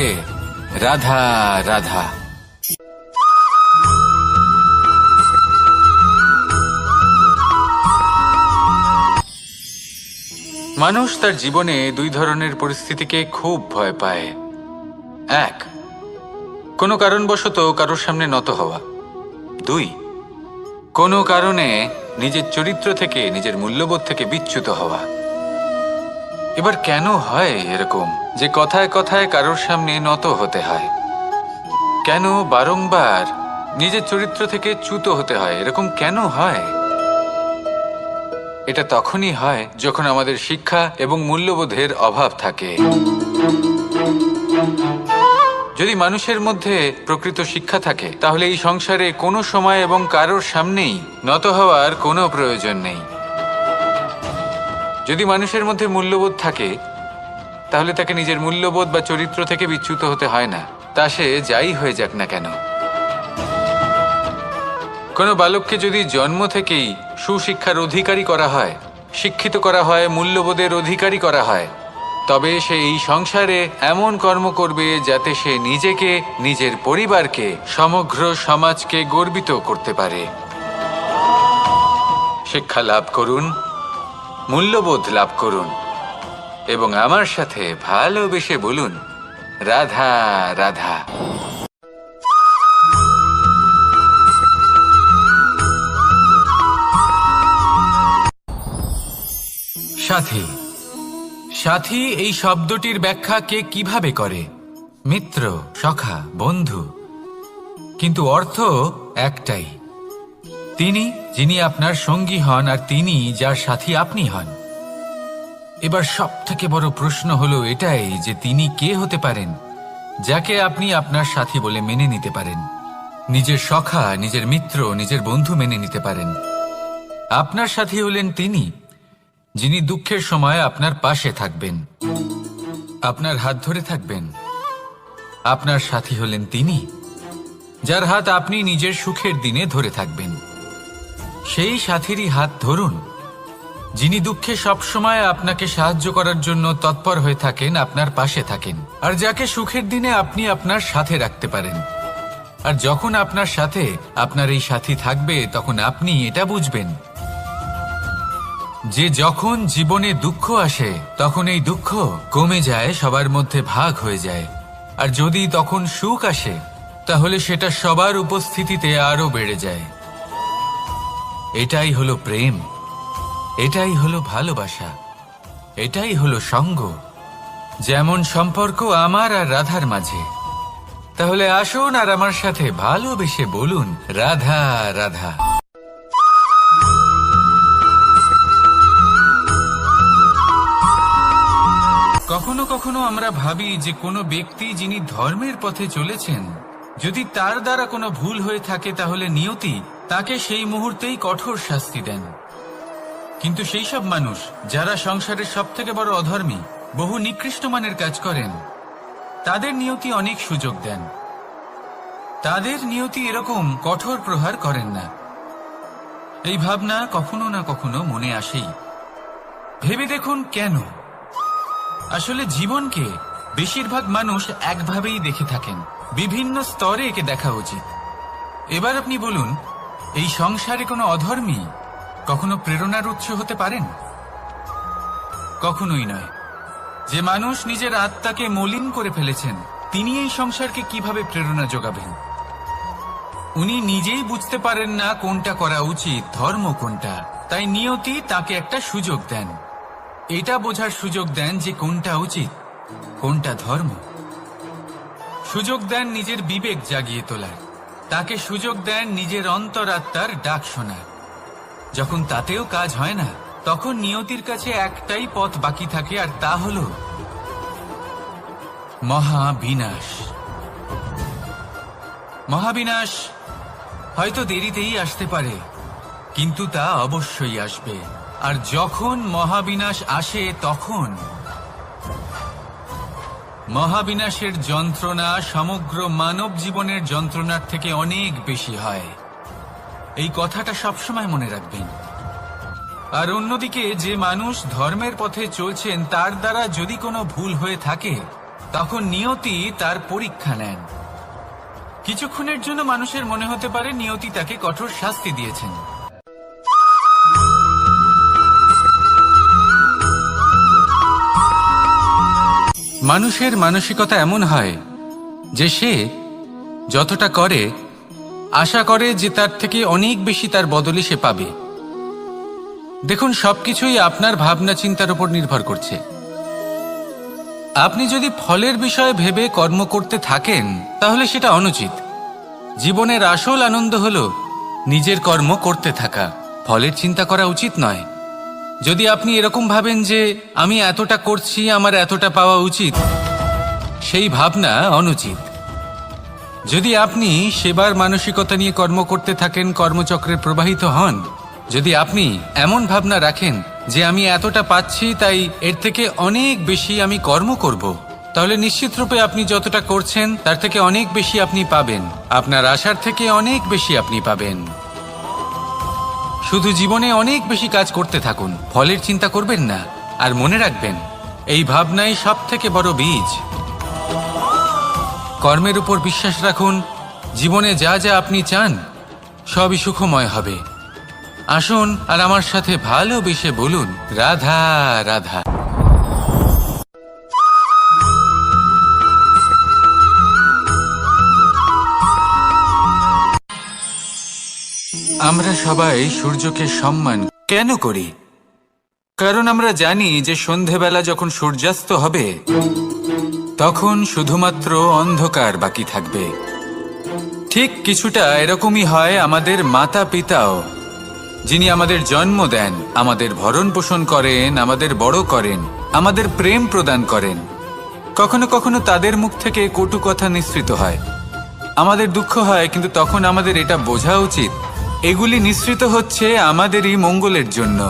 রাধা রাধা। মানুষ তার জীবনে দুই ধরনের পরিস্থিতিকে খুব ভয় পায়। এক, কোনো কারণবশত কারোর সামনে নত হওয়া। দুই, কোনো কারণে নিজের চরিত্র থেকে, নিজের মূল্যবোধ থেকে বিচ্যুত হওয়া। এবার কেন হয় এরকম যে কথায় কথায় কারোর সামনে নত হতে হয়? কেন বারংবার নিজের চরিত্র থেকে চ্যুত হতে হয়? এরকম কেন হয়? এটা তখনই হয় যখন আমাদের শিক্ষা এবং মূল্যবোধের অভাব থাকে। যদি মানুষের মধ্যে প্রকৃত শিক্ষা থাকে, তাহলে এই সংসারে কোনো সময় এবং কারোর সামনেই নত হওয়ার কোনো প্রয়োজন নেই। যদি মানুষের মধ্যে মূল্যবোধ থাকে, তাহলে তাকে নিজের মূল্যবোধ বা চরিত্র থেকে বিচ্যুত হতে হয় না, তা সে যাই হয়ে যাক না কেন। কোনো বালককে যদি জন্ম থেকেই সুশিক্ষার অধিকারী করা হয়, শিক্ষিত করা হয়, মূল্যবোধের অধিকারী করা হয়, তবে সে এই সংসারে এমন কর্ম করবে যাতে সে নিজেকে, নিজের পরিবারকে, সমগ্র সমাজকে গর্বিত করতে পারে। শিক্ষা লাভ করুন, মূল্যবোধ লাভ করুন এবং আমার সাথে ভালোবেসে বলুন, রাধা রাধা। সাথী। সাথী এই শব্দটির ব্যাখ্যা কে কিভাবে করে? মিত্র, সখা, বন্ধু। কিন্তু অর্থ একটাই, তিনি যিনি আপনার সঙ্গী হন আর তিনি যার সাথী আপনি হন। এবার সব থেকে বড় প্রশ্ন হলো এটাই যে তিনি কে হতে পারেন যাকে আপনি আপনার সাথী বলে মেনে নিতে পারেন, নিজের সখা, নিজের মিত্র, নিজের বন্ধু মেনে নিতে পারেন। আপনার সাথী হলেন তিনি যিনি দুঃখের সময় আপনার পাশে থাকবেন, আপনার হাত ধরে থাকবেন। আপনার সাথী হলেন তিনি যার হাত আপনি নিজের সুখের দিনে ধরে থাকবেন। সেই সাথীরই হাত ধরুন যিনি দুঃখে সবসময় আপনাকে সাহায্য করার জন্য তৎপর হয়ে থাকেন, আপনার পাশে থাকেন, আর যাকে সুখের দিনে আপনি আপনার সাথে রাখতে পারেন। আর যখন আপনার সাথে আপনার এই সাথী থাকবে, তখন আপনি এটা বুঝবেন যে যখন জীবনে দুঃখ আসে, তখন এই দুঃখ কমে যায়, সবার মধ্যে ভাগ হয়ে যায়। আর যদি তখন সুখ আসে, তাহলে সেটা সবার উপস্থিতিতে আরো বেড়ে যায়। এটাই হলো প্রেম, এটাই হলো ভালোবাসা, এটাই হলো সঙ্গ। যেমন সম্পর্ক আমার আর রাধার মাঝে। তাহলে আসুন আর আমার সাথে ভালোবেসে বলুন, রাধা রাধা। কখনো কখনো আমরা ভাবি যে কোনো ব্যক্তি যিনি ধর্মের পথে চলেছেন, যদি তার দ্বারা কোনো ভুল হয়ে থাকে, তাহলে নিয়তি তাকে সেই মুহূর্তেই কঠোর শাস্তি দেন। কিন্তু সেই সব মানুষ যারা সংসারের সব থেকে বড় অধর্মী, বহু নিকৃষ্ট মানের কাজ করেন, তাদের নিয়তি অনেক সুযোগ দেন। তাদের নিয়তি এরকম কঠোর প্রহার করেন না। এই ভাবনা কখনো না কখনো মনে আসেই। ভেবে দেখুন কেন? আসলে জীবনকে বেশিরভাগ মানুষ একভাবেই দেখে থাকেন, বিভিন্ন স্তরে একে দেখা উচিত। এবার আপনি বলুন, এই সংসারে কোনো অধর্মী কখনো প্রেরণার উৎস হতে পারেন? কখনোই নয়। যে মানুষ নিজের আত্মাকে মলিন করে ফেলেছেন, তিনি এই সংসারকে কিভাবে প্রেরণা যোগাবেন? উনি নিজেই বুঝতে পারেন না কোনটা করা উচিত, ধর্ম কোনটা। তাই নিয়তি তাকে একটা সুযোগ দেন, এটা বোঝার সুযোগ দেন যে কোনটা উচিত, কোনটা ধর্ম। সুযোগ দেন নিজের বিবেক জাগিয়ে তোলার, তাকে সুযোগ দেন নিজের অন্তরাত্মার ডাক শোনার। যখন তাতেও কাজ হয় না, তখন নিয়তির কাছে একটাই পথ বাকি থাকে, আর তা হল মহাবিনাশ। মহাবিনাশ হয়তো দেরিতেই আসতে পারে, কিন্তু তা অবশ্যই আসবে। আর যখন মহাবিনাশ আসে, তখন মহাবিনাশের যন্ত্রণা সমগ্র মানব জীবনের যন্ত্রণার থেকে অনেক বেশি হয়। এই কথাটা সবসময় মনে রাখবেন। আর অন্যদিকে যে মানুষ ধর্মের পথে চলছেন, তার দ্বারা যদি কোনো ভুল হয়ে থাকে, তখন নিয়তি তার পরীক্ষা নেন। কিছুক্ষণের জন্য মানুষের মনে হতে পারে নিয়তি তাকে কঠোর শাস্তি দিয়েছেন, মানুষের মানসিকতা এমন হয় যে সে যতটা করে আশা করে যে তার থেকে অনেক বেশি তার বদলে সে পাবে। দেখুন, সবকিছুই আপনার ভাবনা চিন্তার উপর নির্ভর করছে। আপনি যদি ফলের বিষয়ে ভেবে কর্ম করতে থাকেন, তাহলে সেটা অনুচিত। জীবনের আসল আনন্দ হলো নিজের কর্ম করতে থাকা, ফলের চিন্তা করা উচিত নয়। যদি আপনি এরকম ভাবেন যে আমি এতটা করছি, আমার এতটা পাওয়া উচিত, সেই ভাবনা অনুচিত। যদি আপনি সেবার মানসিকতা নিয়ে কর্ম করতে থাকেন, কর্মচক্রে প্রবাহিত হন, যদি আপনি এমন ভাবনা রাখেন যে আমি এতটা পাচ্ছি, তাই এর থেকে অনেক বেশি আমি কর্ম করব, তাহলে নিশ্চিতরূপে আপনি যতটা করছেন তার থেকে অনেক বেশি আপনি পাবেন, আপনার আশার থেকে অনেক বেশি আপনি পাবেন। শুধু জীবনে অনেক বেশি কাজ করতে থাকুন, ফলের চিন্তা করবেন না। আর মনে রাখবেন, এই ভাবনাই সব থেকে বড় বীজ। কর্মের উপর বিশ্বাস রাখুন, জীবনে যা যা আপনি চান সবই সুখময় হবে। আসুন আর আমার সাথে ভালোবেসে বলুন, রাধা রাধা। আমরা সবাই সূর্যকে সম্মান কেন করি? কারণ আমরা জানি যে সন্ধেবেলা যখন সূর্যাস্ত হবে, তখন শুধুমাত্র অন্ধকার বাকি থাকবে। ঠিক কিছুটা এরকমই হয় আমাদের মাতা পিতাও, যিনি আমাদের জন্ম দেন, আমাদের ভরণ পোষণ করেন, আমাদের বড় করেন, আমাদের প্রেম প্রদান করেন। কখনো কখনো তাদের মুখ থেকে কটু কথা নিঃসৃত হয়, আমাদের দুঃখ হয়, কিন্তু তখন আমাদের এটা বোঝা উচিত এগুলি নিঃসৃত হচ্ছে আমাদেরই মঙ্গলের জন্য।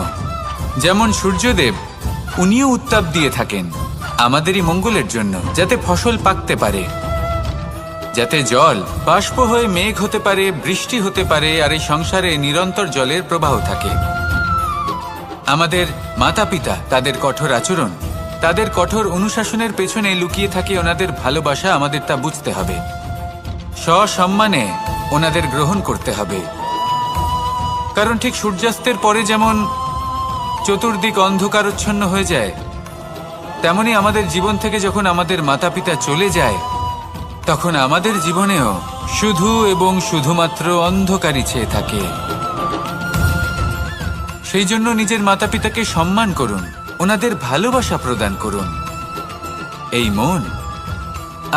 যেমন সূর্যদেব, উনিও উত্তাপ দিয়ে থাকেন আমাদেরই মঙ্গলের জন্য, যাতে ফসল পাকতে পারে, যাতে জল বাষ্প হয়ে মেঘ হতে পারে, বৃষ্টি হতে পারে, আর এই সংসারে নিরন্তর জলের প্রবাহ থাকে। আমাদের মাতা পিতা, তাদের কঠোর আচরণ, তাদের কঠোর অনুশাসনের পেছনে লুকিয়ে থাকে ওনাদের ভালোবাসা। আমাদের তা বুঝতে হবে, সসম্মানে ওনাদের গ্রহণ করতে হবে। কারণ ঠিক সূর্যাস্তের পরে যেমন চতুর্দিক অন্ধকারচ্ছন্ন হয়ে যায়, তেমনি আমাদের জীবন থেকে যখন আমাদের মাতা পিতা চলে যায়, তখন আমাদের জীবনেও শুধু এবং শুধুমাত্র অন্ধকারই ছেয়ে থাকে। সেই জন্য নিজের মাতা পিতাকে সম্মান করুন, ওনাদের ভালোবাসা প্রদান করুন। এই মন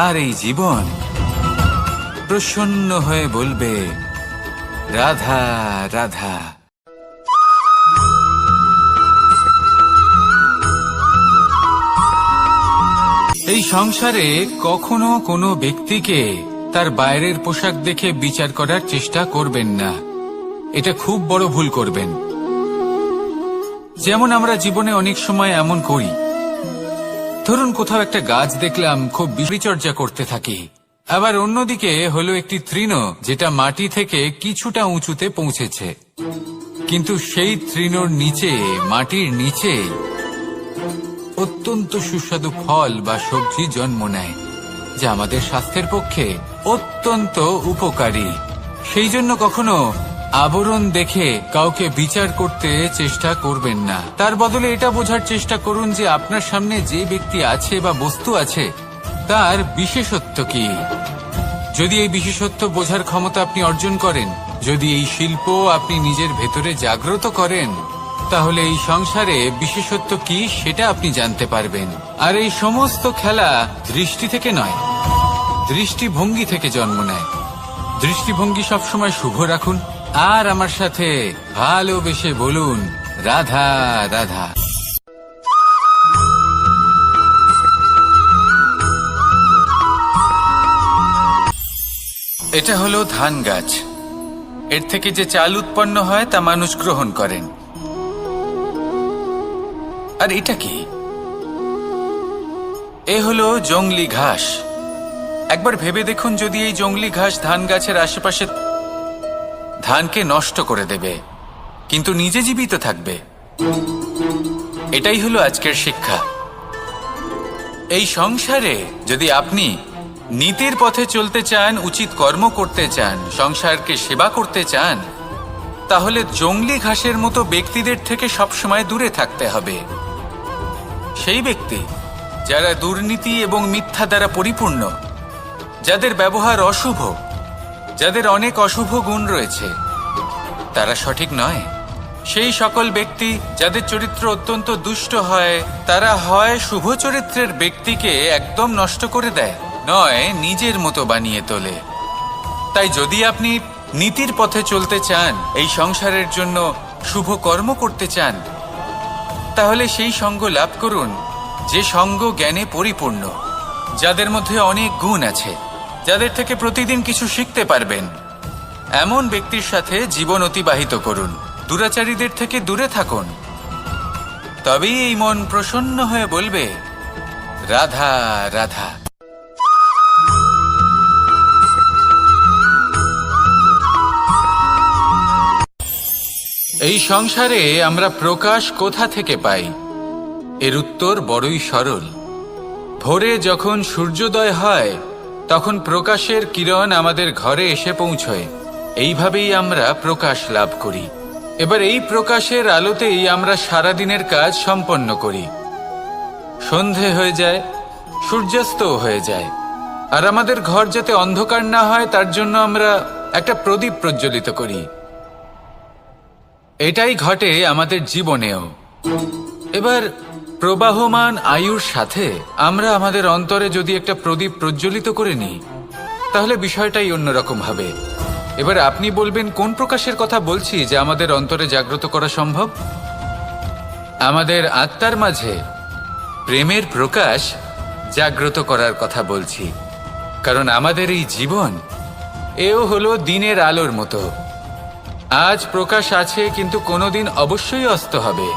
আর এই জীবন প্রসন্ন হয়ে বলবে, রাধা রাধা। এই সংসারে কখনো কোনো ব্যক্তিকে তার বাইরের পোশাক দেখে বিচার করার চেষ্টা করবেন না, এটা খুব বড় ভুল করবেন। যেমন আমরা জীবনে অনেক সময় এমন করি, ধরুন কোথাও একটা গাছ দেখলাম, খুব পরিচর্যা করতে থাকি। আবার অন্যদিকে হলো একটি তৃণ, যেটা মাটি থেকে কিছুটা উঁচুতে পৌঁছেছে, কিন্তু সেই তৃণর নিচে, মাটির নিচে অত্যন্ত সুস্বাদু ফল বা সবজি জন্ম নেয়, যা আমাদের স্বাস্থ্যের পক্ষে অত্যন্ত উপকারী। সেই জন্য কখনো আবরণ দেখে কাউকে বিচার করতে চেষ্টা করবেন না। তার বদলে এটা বোঝার চেষ্টা করুন যে আপনার সামনে যে ব্যক্তি আছে বা বস্তু আছে, তার বিশেষত্ব কি। যদি এই বিশেষত্ব বোঝার ক্ষমতা আপনি অর্জন করেন, যদি এই শিল্প আপনি নিজের ভেতরে জাগ্রত করেন, তাহলে এই সংসারে বিশেষত্ব কি সেটা আপনি জানতে পারবেন। আর এই সমস্ত খেলা দৃষ্টি থেকে নয়, দৃষ্টিভঙ্গি থেকে জন্ম নেয়। দৃষ্টিভঙ্গি সবসময় শুভ রাখুন আর আমার সাথে ভালোবেসে বলুন, রাধা রাধা। এটা হলো ধান গাছ। এর থেকে যে চাল উৎপন্ন হয় তা মানুষ গ্রহণ করেন। আর এটা কি? এ হলো জংলি ঘাস। একবার ভেবে দেখুন, যদি এই জংলি ঘাস ধান গাছের আশেপাশে ধানকে নষ্ট করে দেবে, কিন্তু নিজে জীবিত থাকবে। এটাই হলো আজকের শিক্ষা। এই সংসারে যদি আপনি নীতির পথে চলতে চান, উচিত কর্ম করতে চান, সংসারকে সেবা করতে চান, তাহলে জংলি ঘাসের মতো ব্যক্তিদের থেকে সবসময় দূরে থাকতে হবে। সেই ব্যক্তি যারা দুর্নীতি এবং মিথ্যা দ্বারা পরিপূর্ণ, যাদের ব্যবহার অশুভ, যাদের অনেক অশুভ গুণ রয়েছে, তারা সঠিক নয়। সেই সকল ব্যক্তি যাদের চরিত্র অত্যন্ত দুষ্ট হয়, তারা হয় শুভ চরিত্রের ব্যক্তিকে একদম নষ্ট করে দেয়, নয় নিজের মতো বানিয়ে তোলে। তাই যদি আপনি নীতির পথে চলতে চান, এই সংসারের জন্য শুভ কর্ম করতে চান, তাহলে সেই সঙ্গ লাভ করুন যে সঙ্গ জ্ঞানে পরিপূর্ণ, যাদের মধ্যে অনেক গুণ আছে, যাদের থেকে প্রতিদিন কিছু শিখতে পারবেন। এমন ব্যক্তির সাথে জীবন অতিবাহিত করুন। দুরাচারীদের থেকে দূরে থাকুন। তবেই এই মন প্রসন্ন হয়ে বলবে, রাধা রাধা। এই সংসারে আমরা প্রকাশ কোথা থেকে পাই? এর উত্তর বড়ই সরল। ভোরে যখন সূর্যোদয় হয়, তখন প্রকাশের কিরণ আমাদের ঘরে এসে পৌঁছয়। এইভাবেই আমরা প্রকাশ লাভ করি। এবার এই প্রকাশের আলোতেই আমরা সারাদিনের কাজ সম্পন্ন করি। সন্ধে হয়ে যায়, সূর্যাস্তও হয়ে যায়। আর আমাদের ঘর যাতে অন্ধকার না হয়, তার জন্য আমরা একটা প্রদীপ প্রজ্বলিত করি। এটাই ঘটে আমাদের জীবনেও। এবার প্রবাহমান আয়ুর সাথে আমরা আমাদের অন্তরে যদি একটা প্রদীপ প্রজ্বলিত করে নিই, তাহলে বিষয়টাই অন্যরকম হবে। এবার আপনি বলবেন, কোন প্রকাশের কথা বলছি যা আমাদের অন্তরে জাগ্রত করা সম্ভব? আমাদের আত্মার মাঝে প্রেমের প্রকাশ জাগ্রত করার কথা বলছি। কারণ আমাদের এই জীবন, এও হলো দিনের আলোর মতো। আজ প্রকাশ আছে, কিন্তু কোনোদিন অবশ্যই অস্ত হবে।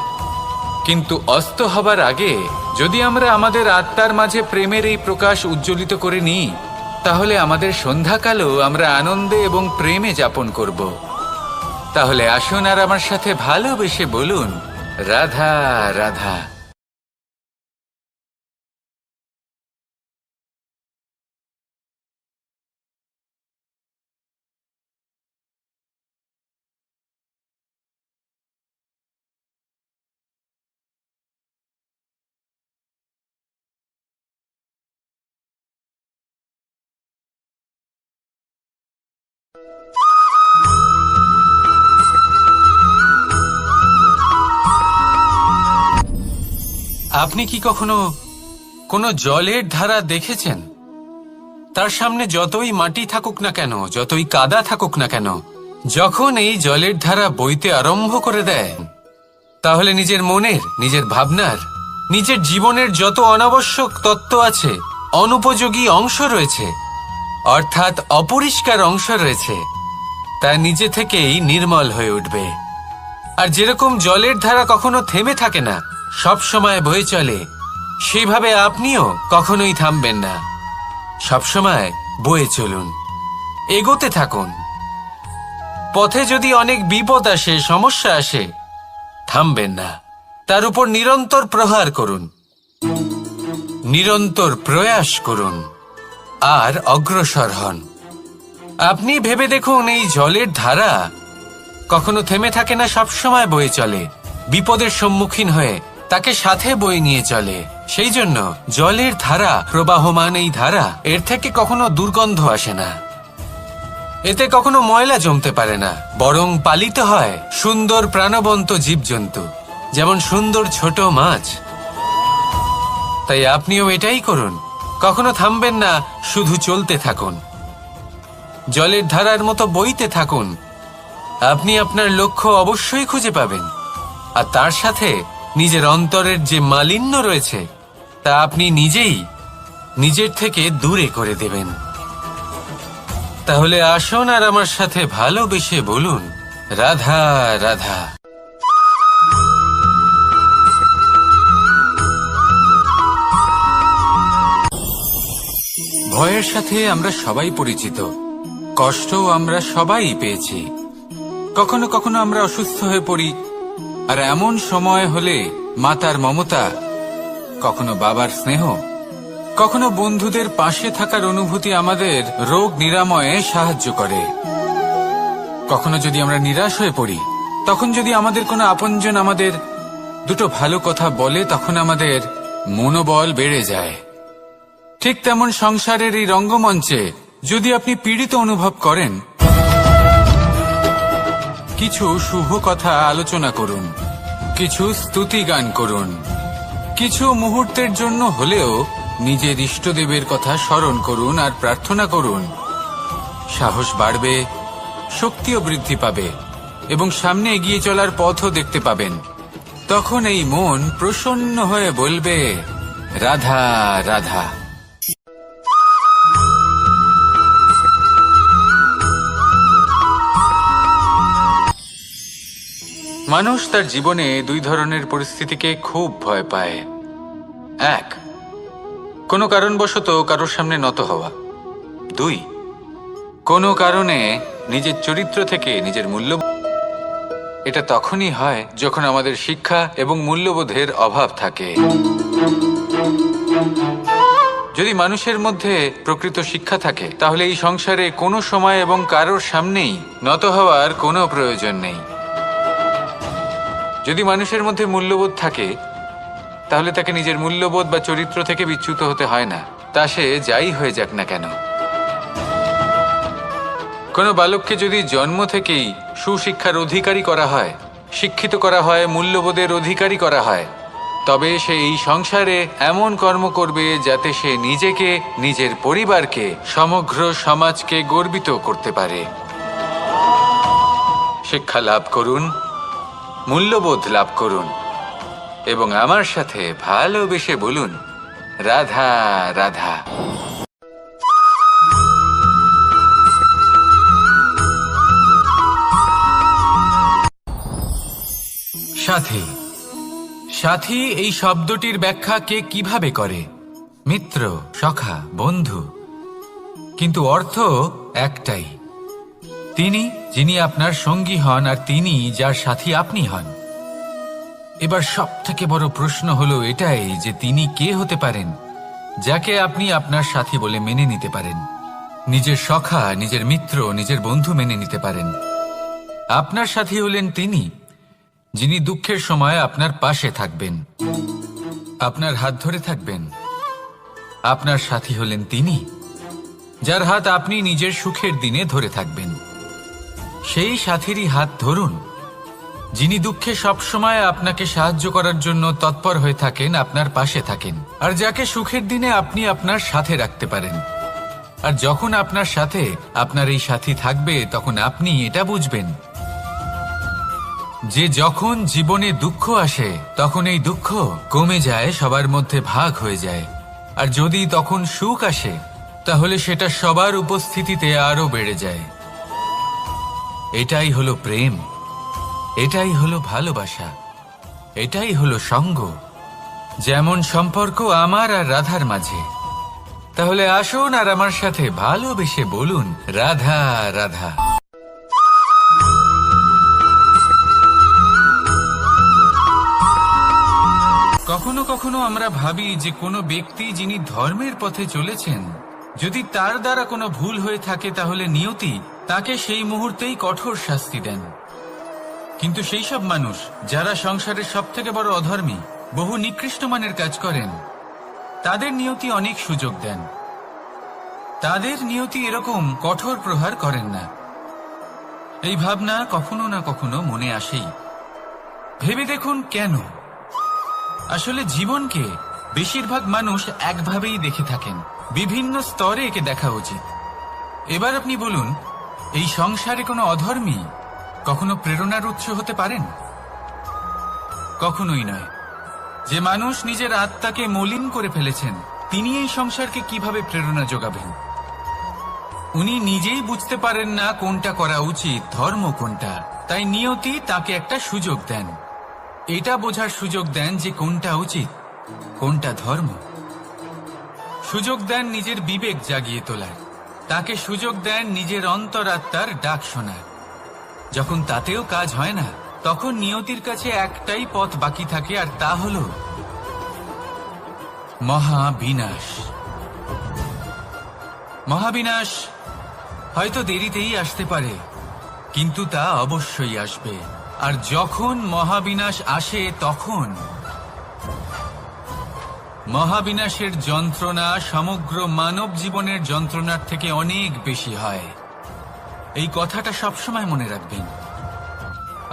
কিন্তু অস্ত হবার আগে যদি আমরা আমাদের আত্মার মাঝে প্রেমের এই প্রকাশ উজ্জ্বলিত করে নিই, তাহলে আমাদের সন্ধ্যাকালও আমরা আনন্দে এবং প্রেমে যাপন করব। তাহলে আসুন আর আমার সাথে ভালোবেসে বলুন, রাধা রাধা। আপনি কি কখনো কোনো জলের ধারা দেখেছেন? তার সামনে যতই মাটি থাকুক না কেন, যতই কাদা থাকুক না কেন, যখন এই জলের ধারা বইতে আরম্ভ করে দেয়, তাহলে নিজের মনের, নিজের ভাবনার, নিজের জীবনের যত অনাবশ্যক তত্ত্ব আছে, অনুপযোগী অংশ রয়েছে, অর্থাৎ অপরিষ্কার অংশ রয়েছে, তা নিজে থেকেই নির্মল হয়ে উঠবে। আর যেরকম জলের ধারা কখনো থেমে থাকে না, সব সময় বয়ে চলে, সেইভাবে আপনিও কখনোই থামবেন না। সবসময় বয়ে চলুন, এগোতে থাকুন। পথে যদি অনেক বিপদ আসে, সমস্যা আসে, থামবেন না। তার উপর নিরন্তর প্রহার করুন, নিরন্তর প্রয়াস করুন আর অগ্রসর হন। আপনি ভেবে দেখুন, এই জলের ধারা কখনো থেমে থাকে না, সবসময় বয়ে চলে। বিপদের সম্মুখীন হয়ে তাকে সাথে বয়ে নিয়ে চলে। সেই জন্য জলের ধারা, প্রবাহমান এই ধারা, এর থেকে কখনো দুর্গন্ধ আসে না, এতে কখনো ময়লা জমতে পারে না, বরং পালিত হয় সুন্দর প্রাণবন্ত জীবজন্তু, যেমন সুন্দর ছোট মাছ। তাই আপনিও এটাই করুন, কখনো থামবেন না, শুধু চলতে থাকুন। জলের ধারার মতো বইতে থাকুন। আপনি আপনার লক্ষ্য অবশ্যই খুঁজে পাবেন, আর তার সাথে নিজের অন্তরের যে মালিন্য রয়েছে তা আপনি নিজেই নিজের থেকে দূরে করে দেবেন। তাহলে আসুন আর আমার সাথে ভালোবেসে বলুন, রাধা রাধা। ভয়ের সাথে আমরা সবাই পরিচিত, কষ্টও আমরা সবাই পেয়েছি। কখনো কখনো আমরা অসুস্থ হয়ে পড়ি, আর এমন সময় হলে মাতার মমতা, কখনো বাবার স্নেহ, কখনো বন্ধুদের পাশে থাকার অনুভূতি আমাদের রোগ নিরাময়ে সাহায্য করে। কখনো যদি আমরা নিরাশ হয়ে পড়ি, তখন যদি আমাদের কোনো আপনজন আমাদের দুটো ভালো কথা বলে, তখন আমাদের মনোবল বেড়ে যায়। ঠিক তেমন সংসারের এই রঙ্গমঞ্চে যদি আপনি পীড়িত অনুভব করেন, কিছু শুভ কথা আলোচনা করুন, কিছু স্তুতি গান করুন, কিছু মুহূর্তের জন্য হলেও নিজের ইষ্টদেবের কথা স্মরণ করুন আর প্রার্থনা করুন। সাহস বাড়বে, শক্তিও বৃদ্ধি পাবে এবং সামনে এগিয়ে চলার পথও দেখতে পাবেন। তখন এই মন প্রসন্ন হয়ে বলবে, রাধা রাধা। মানুষ তার জীবনে দুই ধরনের পরিস্থিতিকে খুব ভয় পায়। এক, কোনো কারণবশত কারোর সামনে নত হওয়া। দুই, কোনো কারণে নিজের চরিত্র থেকে নিজের মূল্যবোধ। এটা তখনই হয় যখন আমাদের শিক্ষা এবং মূল্যবোধের অভাব থাকে। যদি মানুষের মধ্যে প্রকৃত শিক্ষা থাকে, তাহলে এই সংসারে কোনো সময় এবং কারোর সামনেই নত হওয়ার কোনো প্রয়োজন নেই। যদি মানুষের মধ্যে মূল্যবোধ থাকে, তাহলে তাকে নিজের মূল্যবোধ বা চরিত্র থেকে বিচ্যুত হতে হয় না, তা সে যাই হয়ে যাক না কেন। কোনো বালককে যদি জন্ম থেকেই সুশিক্ষার অধিকারী করা হয়, শিক্ষিত করা হয়, মূল্যবোধের অধিকারী করা হয়, তবে সে এই সংসারে এমন কর্ম করবে যাতে সে নিজেকে, নিজের পরিবারকে, সমগ্র সমাজকে গর্বিত করতে পারে। শিক্ষা লাভ করুন, মূল্যবোধ লাভ করুন এবং আমার সাথে ভালোবেসে বলুন, রাধা রাধা। সাথী। সাথী এই শব্দটির ব্যাখ্যা কে কিভাবে করে? মিত্র, সখা, বন্ধু। কিন্তু অর্থ একটাই, তিনি যিনি আপনার সঙ্গী হন আর তিনি যার সাথী আপনি হন। এবার সব থেকে বড় প্রশ্ন হলো এটাই যে তিনি কে হতে পারেন যাকে আপনি আপনার সাথী বলে মেনে নিতে পারেন, নিজের সখা, নিজের মিত্র, নিজের বন্ধু মেনে নিতে পারেন। আপনার সাথী হলেন তিনি যিনি দুঃখের সময় আপনার পাশে থাকবেন, আপনার হাত ধরে থাকবেন। আপনার সাথী হলেন তিনি যার হাত আপনি নিজের সুখের দিনে ধরে থাকবেন। সেই সাথীরই হাত ধরুন যিনি দুঃখে সবসময় আপনাকে সাহায্য করার জন্য তৎপর হয়ে থাকেন, আপনার পাশে থাকেন, আর যাকে সুখের দিনে আপনি আপনার সাথে রাখতে পারেন। আর যখন আপনার সাথে আপনার এই সাথী থাকবে, তখন আপনি এটা বুঝবেন যে যখন জীবনে দুঃখ আসে, তখন এই দুঃখ কমে যায়, সবার মধ্যে ভাগ হয়ে যায়। আর যদি তখন সুখ আসে, তাহলে সেটা সবার উপস্থিতিতে আরো বেড়ে যায়। এটাই হলো প্রেম, এটাই হলো ভালোবাসা, এটাই হলো সঙ্গ। যেমন সম্পর্ক আমার আর রাধার মাঝে। তাহলে আসুন আর আমার সাথে ভালোবেসে বলুন, রাধা রাধা। কখনো কখনো আমরা ভাবি যে কোনো ব্যক্তি যিনি ধর্মের পথে চলেছেন, যদি তার দ্বারা কোনো ভুল হয়ে থাকে, তাহলে নিয়তি তাকে সেই মুহূর্তেই কঠোর শাস্তি দেন। কিন্তু সেই সব মানুষ যারা সংসারের সব থেকে বড় অধর্মী, বহু নিকৃষ্ট মানের কাজ করেন, তাদের নিয়তি অনেক সুযোগ দেন। তাদের নিয়তি এরকম কঠোর প্রহার করেন না। এই ভাবনা কখনো না কখনো মনে আসেই। ভেবে দেখুন কেন? আসলে জীবনকে বেশিরভাগ মানুষ একভাবেই দেখে থাকেন, বিভিন্ন স্তরে একে দেখা উচিত। এবার আপনি বলুন, এই সংসারে কোনো অধর্মী কখনো প্রেরণার উৎস হতে পারেন? কখনোই নয়। যে মানুষ নিজের আত্মাকে মলিন করে ফেলেছেন, তিনি এই সংসারকে কিভাবে প্রেরণা যোগাবেন? উনি নিজেই বুঝতে পারেন না কোনটা করা উচিত, ধর্ম কোনটা। তাই নিয়তি তাকে একটা সুযোগ দেন, এটা বোঝার সুযোগ দেন যে কোনটা উচিত, কোনটা ধর্ম। সুযোগ দেন নিজের বিবেক জাগিয়ে তোলার, তাকে সুযোগ দেন নিজের অন্তরাত্মার ডাক শোনার। যখন তাতেও কাজ হয় না, তখন নিয়তির কাছে একটাই পথ বাকি থাকে, আর তা হল মহাবিনাশ। মহাবিনাশ হয়তো দেরিতেই আসতে পারে, কিন্তু তা অবশ্যই আসবে। আর যখন মহাবিনাশ আসে, তখন মহাবিনাশের যন্ত্রণা সমগ্র মানব জীবনের যন্ত্রণার থেকে অনেক বেশি হয়। এই কথাটা সবসময় মনে রাখবেন।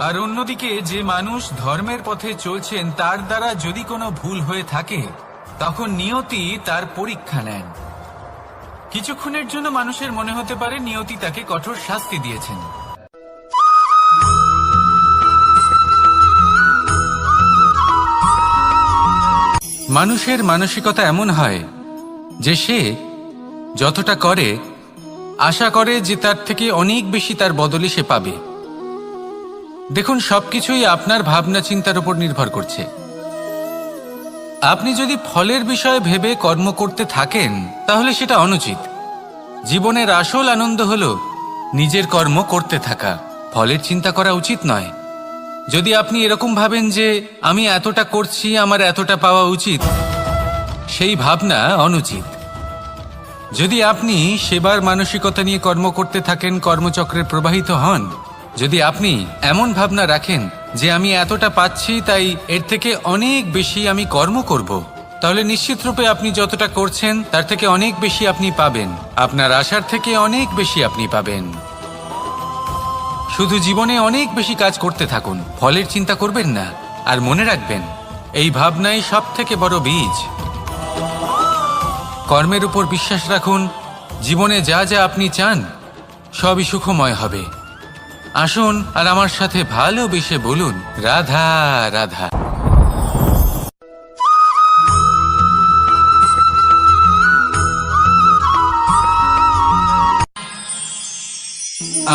আর অন্যদিকে যে মানুষ ধর্মের পথে চলছেন, তার দ্বারা যদি কোনো ভুল হয়ে থাকে, তখন নিয়তি তার পরীক্ষা নেন। কিছুক্ষণের জন্য মানুষের মনে হতে পারে নিয়তি তাকে কঠোর শাস্তি দিয়েছেন। মানুষের মানসিকতা এমন হয় যে সে যতটা করে আশা করে যে তার থেকে অনেক বেশি তার বদলে সে পাবে। দেখুন, সবকিছুই আপনার ভাবনা চিন্তার উপর নির্ভর করছে। আপনি যদি ফলের বিষয়ে ভেবে কর্ম করতে থাকেন, তাহলে সেটা অনুচিত। জীবনের আসল আনন্দ হল নিজের কর্ম করতে থাকা, ফলের চিন্তা করা উচিত নয়। যদি আপনি এরকম ভাবেন যে আমি এতটা করছি, আমার এতটা পাওয়া উচিত, সেই ভাবনা অনুচিত। যদি আপনি সেবার মানসিকতা নিয়ে কর্ম করতে থাকেন, কর্মচক্রে প্রবাহিত হন, যদি আপনি এমন ভাবনা রাখেন যে আমি এতটা পাচ্ছি, তাই এর থেকে অনেক বেশি আমি কর্ম করব, তাহলে নিশ্চিতরূপে আপনি যতটা করছেন তার থেকে অনেক বেশি আপনি পাবেন। আপনার আশার থেকে অনেক বেশি আপনি পাবেন। শুধু জীবনে অনেক বেশি কাজ করতে থাকুন, ফলের চিন্তা করবেন না। আর মনে রাখবেন, এই ভাবনাই সব থেকে বড় বীজ। কর্মের উপর বিশ্বাস রাখুন, জীবনে যা যা আপনি চান সবই সুখময় হবে। আসুন আর আমার সাথে ভালোবেসে বলুন, রাধা রাধা।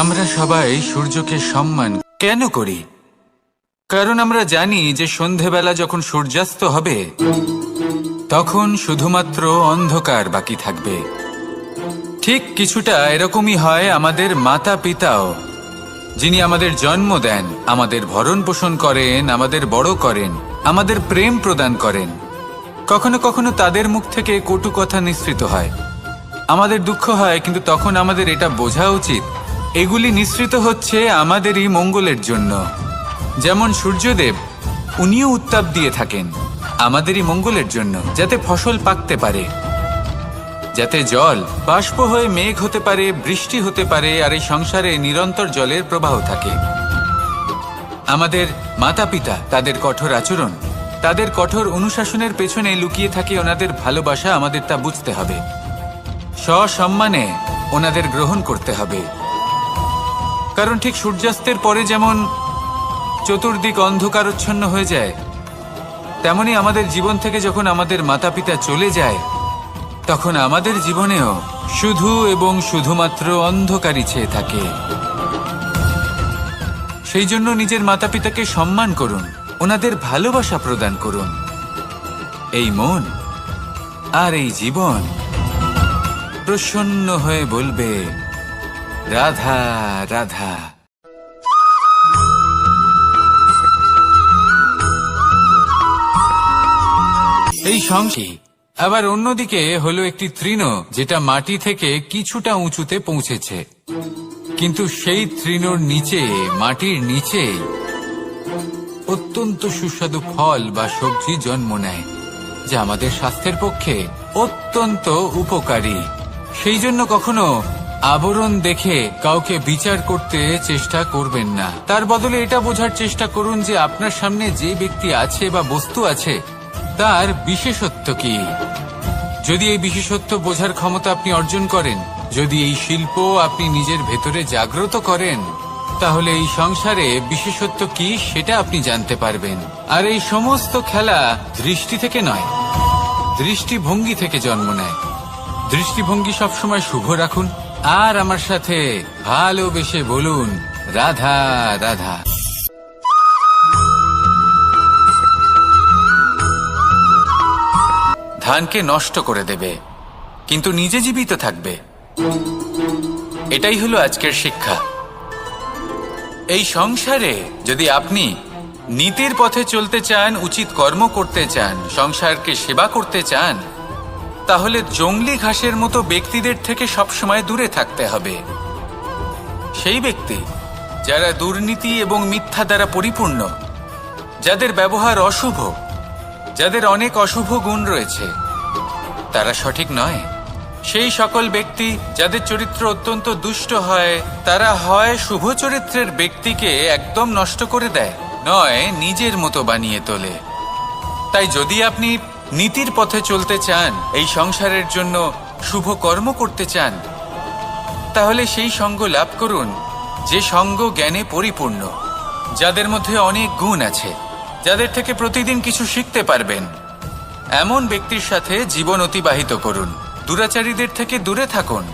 আমরা সবাই সূর্যকে সম্মান কেন করি? কারণ আমরা জানি যে সন্ধেবেলা যখন সূর্যাস্ত হবে, তখন শুধুমাত্র অন্ধকার বাকি থাকবে। ঠিক কিছুটা এরকমই হয় আমাদের মাতা পিতাও, যিনি আমাদের জন্ম দেন, আমাদের ভরণ পোষণ করেন, আমাদের বড় করেন, আমাদের প্রেম প্রদান করেন। কখনো কখনো তাদের মুখ থেকে কটু কথা নিঃসৃত হয়, আমাদের দুঃখ হয়, কিন্তু তখন আমাদের এটা বোঝা উচিত এগুলি নিঃসৃত হচ্ছে আমাদেরই মঙ্গলের জন্য। যেমন সূর্যদেব, উনিও উত্তাপ দিয়ে থাকেন আমাদেরই মঙ্গলের জন্য, যাতে ফসল পাকতে পারে, যাতে জল বাষ্প হয়ে মেঘ হতে পারে, বৃষ্টি হতে পারে, আর এই সংসারে নিরন্তর জলের প্রবাহ থাকে। আমাদের মাতা পিতা, তাদের কঠোর আচরণ, তাদের কঠোর অনুশাসনের পেছনে লুকিয়ে থাকে ওনাদের ভালোবাসা। আমাদের তা বুঝতে হবে, সসম্মানে ওনাদের গ্রহণ করতে হবে। কারণ ঠিক সূর্যাস্তের পরে যেমন চতুর্দিক অন্ধকারচ্ছন্ন হয়ে যায়, তেমনি আমাদের জীবন থেকে যখন আমাদের মাতা পিতা চলে যায়, তখন আমাদের জীবনেও শুধু এবং শুধুমাত্র অন্ধকারই ছেয়ে থাকে। সেই জন্য নিজের মাতা পিতাকে সম্মান করুন, ওনাদের ভালোবাসা প্রদান করুন। এই মন আর এই জীবন প্রসন্ন হয়ে বলবে, রাধা রাধা। এই সংখ্যা আবার অন্যদিকে হলো একটি তৃণ, যেটা মাটি থেকে কিছুটা উঁচুতে পৌঁছেছে, কিন্তু সেই তৃণর নিচে, মাটির নিচে অত্যন্ত সুস্বাদু ফল বা সবজি জন্ম নেয়, যা আমাদের স্বাস্থ্যের পক্ষে অত্যন্ত উপকারী। সেই জন্য কখনো আবরণ দেখে কাউকে বিচার করতে চেষ্টা করবেন না। তার বদলে এটা বোঝার চেষ্টা করুন যে আপনার সামনে যে ব্যক্তি আছে বা বস্তু আছে, তার বিশেষত্ব কি। যদি এই বিশেষত্ব বোঝার ক্ষমতা আপনি অর্জন করেন, যদি এই শিল্প আপনি নিজের ভেতরে জাগ্রত করেন, তাহলে এই সংসারে বিশেষত্ব কি সেটা আপনি জানতে পারবেন। আর এই সমস্ত খেলা দৃষ্টি থেকে নয়, দৃষ্টিভঙ্গি থেকে জন্ম নেয়। দৃষ্টিভঙ্গি সবসময় শুভ রাখুন আর আমার সাথে ভালোবেসে বলুন, রাধা রাধা। ধানকে নষ্ট করে দেবে, কিন্তু নিজে জীবিত থাকবে। এটাই হলো আজকের শিক্ষা। এই সংসারে যদি আপনি নীতির পথে চলতে চান, উচিত কর্ম করতে চান, সংসারকে সেবা করতে চান, তাহলে জংলি ঘাসের মতো ব্যক্তিদের থেকে সবসময় দূরে থাকতে হবে। সেই ব্যক্তি যারা দুর্নীতি এবং মিথ্যা দ্বারা পরিপূর্ণ, যাদের ব্যবহার অশুভ, যাদের অনেক অশুভ গুণ রয়েছে, তারা সঠিক নয়। সেই সকল ব্যক্তি যাদের চরিত্র অত্যন্ত দুষ্ট হয়, তারা হয় শুভ চরিত্রের ব্যক্তিকে একদম নষ্ট করে দেয়, নয় নিজের মতো বানিয়ে তোলে। তাই যদি আপনি নীতির পথে চলতে চান, এই সংসারের জন্য শুভ কর্ম করতে চান, তাহলে সেই সঙ্গ লাভ করুন যে সঙ্গ জ্ঞানে পরিপূর্ণ, যাদের মধ্যে অনেক গুণ আছে, যাদের থেকে প্রতিদিন কিছু শিখতে পারবেন। এমন ব্যক্তির সাথে জীবন অতিবাহিত করুন, দুরাচারীদের থেকে দূরে থাকুন।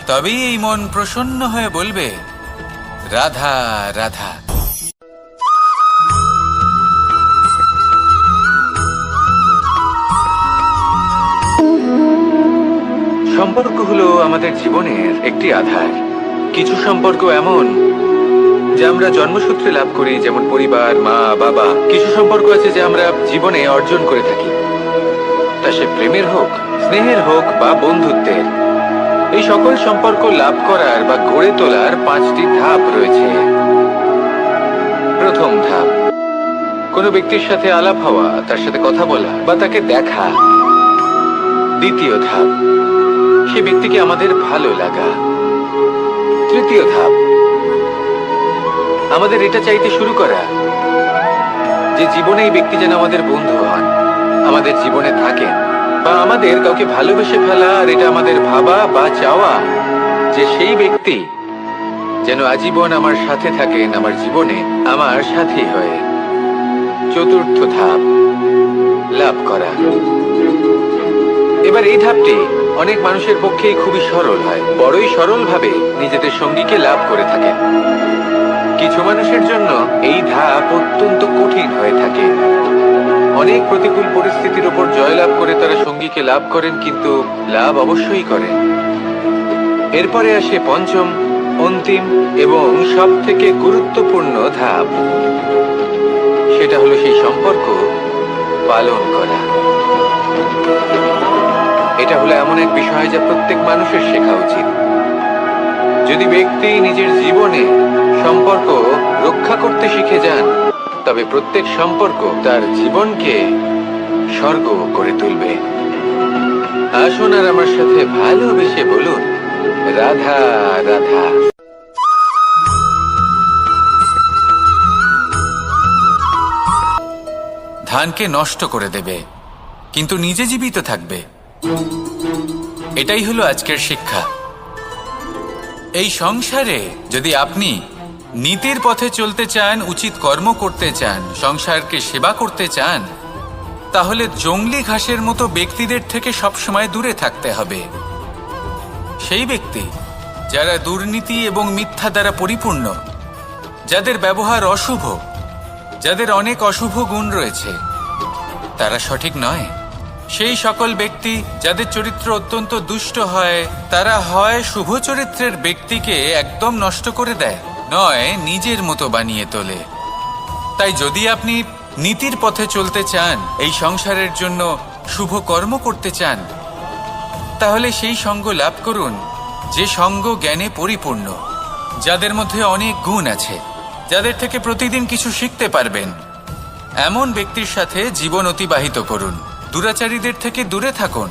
তবেই এই মন প্রসন্ন হয়ে বলবে, রাধা রাধা। সম্পর্ক হলো আমাদের জীবনের একটি আধার। কিছু সম্পর্ক এমন যা আমরা জন্মসূত্রে লাভ করি, যেমন পরিবার, মা, বাবা। কিছু সম্পর্ক আছে যা আমরা জীবনে অর্জন করে থাকি, তা সে প্রেমের হোক, স্নেহের হোক বা বন্ধুত্বের। এই সকল সম্পর্ক লাভ করার বা গড়ে তোলার 5টি ধাপ রয়েছে। প্রথম ধাপ, কোনো ব্যক্তির সাথে আলাপ হওয়া, তার সাথে কথা বলা বা তাকে দেখা। দ্বিতীয় ধাপ, সে ব্যক্তিকে আমাদের ভালো লাগা। তৃতীয় ধাপ, আমাদের এটা চাইতে শুরু করা যে জীবনে এই ব্যক্তি যেন আমাদের বন্ধু হন, আমাদের জীবনে থাকেন, বা আমাদের কাউকে ভালোবেসে ফেলা আর এটা আমাদের ভাবা বা চাওয়া যে সেই ব্যক্তি যেন আজীবন আমার সাথে থাকেন, আমার জীবনে আমার সাথী হয়ে। চতুর্থ ধাপ, লাভ করা। এবার এই ধাপটি অনেক মানুষের পক্ষেই খুবই সরল হয়, বড়ই সরলভাবে নিজেদের সঙ্গীকে লাভ করে থাকেন। কিছু মানুষের জন্য এই ধাপ অত্যন্ত কঠিন হয়ে থাকে। অনেক প্রতিকূল পরিস্থিতির উপর জয়লাভ করে তারা সঙ্গীকে লাভ করেন, কিন্তু লাভ অবশ্যই করেন। এরপরে আসে পঞ্চম, অন্তিম এবং সব থেকে গুরুত্বপূর্ণ ধাপ। সেটা হলো সেই সম্পর্ক পালন করা। এটা হলো এমন এক বিষয় যা প্রত্যেক মানুষের শেখা উচিত। যদি ব্যক্তি নিজের জীবনে সম্পর্ক রক্ষা করতে শিখে যান, তবে প্রত্যেক সম্পর্ক তার জীবনকে স্বর্গ করে তুলবে। আসুন আর আমার সাথে ভালোবেসে বলুন, রাধা রাধা। ধানকে নষ্ট করে দেবে, কিন্তু নিজে জীবিত থাকবে। এটাই হলো আজকের শিক্ষা। এই সংসারে যদি আপনি নীতির পথে চলতে চান, উচিত কর্ম করতে চান, সংসারকে সেবা করতে চান, তাহলে জংলি ঘাসের মতো ব্যক্তিদের থেকে সবসময় দূরে থাকতে হবে। সেই ব্যক্তি যারা দুর্নীতি এবং মিথ্যা দ্বারা পরিপূর্ণ, যাদের ব্যবহার অশুভ, যাদের অনেক অশুভ গুণ রয়েছে, তারা সঠিক নয়। সেই সকল ব্যক্তি যাদের চরিত্র অত্যন্ত দুষ্ট হয়, তারা হয় শুভ চরিত্রের ব্যক্তিকে একদম নষ্ট করে দেয়, নয় নিজের মতো বানিয়ে তোলে। তাই যদি আপনি নীতির পথে চলতে চান, এই সংসারের জন্য শুভ কর্ম করতে চান, তাহলে সেই সঙ্গ লাভ করুন যে সঙ্গ জ্ঞানে পরিপূর্ণ, যাদের মধ্যে অনেক গুণ আছে, যাদের থেকে প্রতিদিন কিছু শিখতে পারবেন। এমন ব্যক্তির সাথে জীবন অতিবাহিত করুন, দুরাচারীদের থেকে দূরে থাকুন।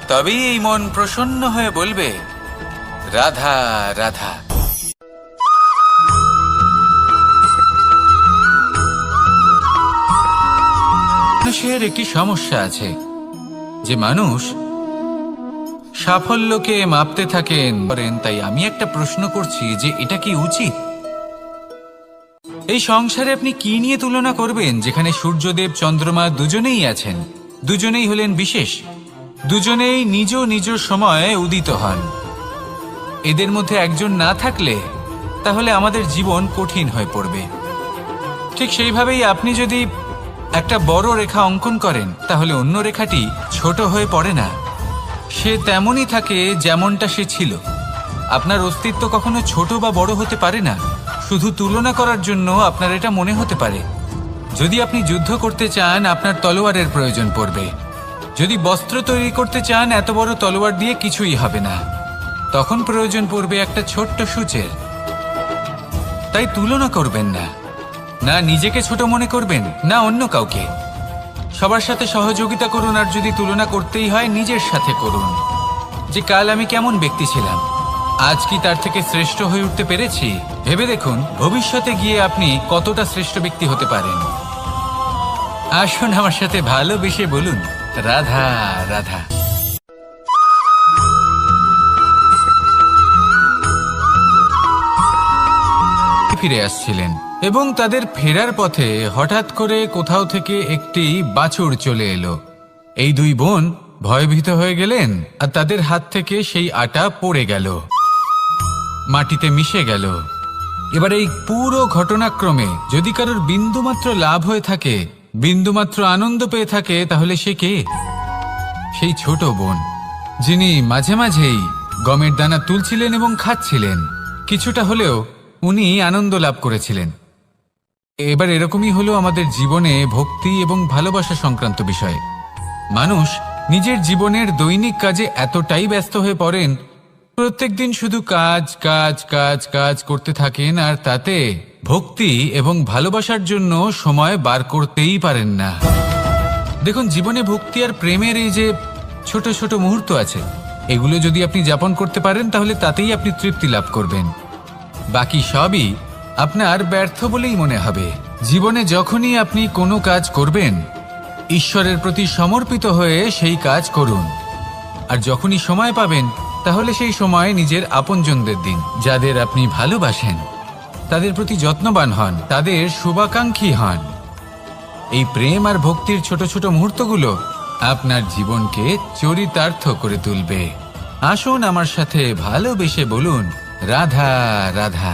তবেই এই মন প্রসন্ন হয়ে বলবে, রাধা রাধা। মানুষের একটি সমস্যা আছে যে মানুষ সাফল্যকে মাপতে থাকেন। তাই আমি একটা প্রশ্ন করছি যে এটা কি উচিত? এই সংসারে আপনি কি নিয়ে তুলনা করবেন, যেখানে সূর্যদেব চন্দ্রমা দুজনেই আছেন, দুজনেই হলেন বিশেষ, দুজনেই নিজ নিজ সময়ে উদিত হন। এদের মধ্যে একজন না থাকলে তাহলে আমাদের জীবন কঠিন হয়ে পড়বে। ঠিক সেইভাবেই আপনি যদি একটা বড় রেখা অঙ্কন করেন তাহলে অন্য রেখাটি ছোট হয়ে পড়ে না, সে তেমনই থাকে যেমনটা সে ছিল। আপনার অস্তিত্ব কখনো ছোট বা বড় হতে পারে না, শুধু তুলনা করার জন্য আপনার এটা মনে হতে পারে। যদি আপনি যুদ্ধ করতে চান আপনার তলোয়ারের প্রয়োজন পড়বে, যদি বস্ত্র তৈরি করতে চান এত বড় তলোয়ার দিয়ে কিছুই হবে না, তখন প্রয়োজন পড়বে একটা ছোট্ট সূচের। তাই তুলনা করবেন না, না নিজেকে ছোট মনে করবেন না অন্য কাউকে। সবার সাথে সহযোগিতা করুন, আর যদি তুলনা করতেই হয় নিজের সাথে করুন, যে কাল আমি কেমন ব্যক্তি ছিলাম, আজ কি তার থেকে শ্রেষ্ঠ হয়ে উঠতে পেরেছি। ভেবে দেখুন ভবিষ্যতে গিয়ে আপনি কতটা শ্রেষ্ঠ ব্যক্তি হতে পারেন। আসুন আমার সাথে ভালোবেসে বলুন রাধা রাধা। ফিরে আসছিলেন এবং তাদের ফেরার পথে হঠাৎ করে কোথাও থেকে একটি বাছুর চলে এলো। এই দুই বোন ভয়ভীত হয়ে গেলেন আর তাদের হাত থেকে সেই আটা পড়ে গেল, মাটিতে মিশে গেল। এবার এই পুরো ঘটনাক্রমে যদি কারোর বিন্দুমাত্র লাভ হয়ে থাকে, বিন্দুমাত্র আনন্দ পেয়ে থাকে, তাহলে সে কে? সেই ছোট বোন, যিনি মাঝে মাঝেই গমের দানা তুলছিলেন এবং খাচ্ছিলেন। কিছুটা হলেও উনি আনন্দ লাভ করেছিলেন। এবার এরকমই হলো আমাদের জীবনে ভক্তি এবং ভালোবাসা সংক্রান্ত বিষয়ে। মানুষ নিজের জীবনের দৈনিক কাজে এতটাই ব্যস্ত হয়ে পড়েন, প্রত্যেকদিন শুধু কাজ কাজ কাজ কাজ করতে থাকেন, আর তাতে ভক্তি এবং ভালোবাসার জন্য সময় বার করতেই পারেন না। দেখুন, জীবনে ভক্তি আর প্রেমের এই যে ছোট ছোট মুহূর্ত আছে, এগুলো যদি আপনি যাপন করতে পারেন তাহলে তাতেই আপনি তৃপ্তি লাভ করবেন। বাকি সবই আপনার ব্যর্থ বলেই মনে হবে। জীবনে যখনই আপনি কোনো কাজ করবেন, ঈশ্বরের প্রতি সমর্পিত হয়ে সেই কাজ করুন। আর যখনই সময় পাবেন তাহলে সেই সময় নিজের আপনজনদের দিন, যাদের আপনি ভালোবাসেন, তাদের প্রতি যত্নবান হন, তাদের শুভাকাঙ্ক্ষী হন। এই প্রেম আর ভক্তির ছোট ছোট মুহূর্তগুলো আপনার জীবনকে চরিতার্থ করে তুলবে। আসুন আমার সাথে ভালোবেসে বলুন রাধা রাধা।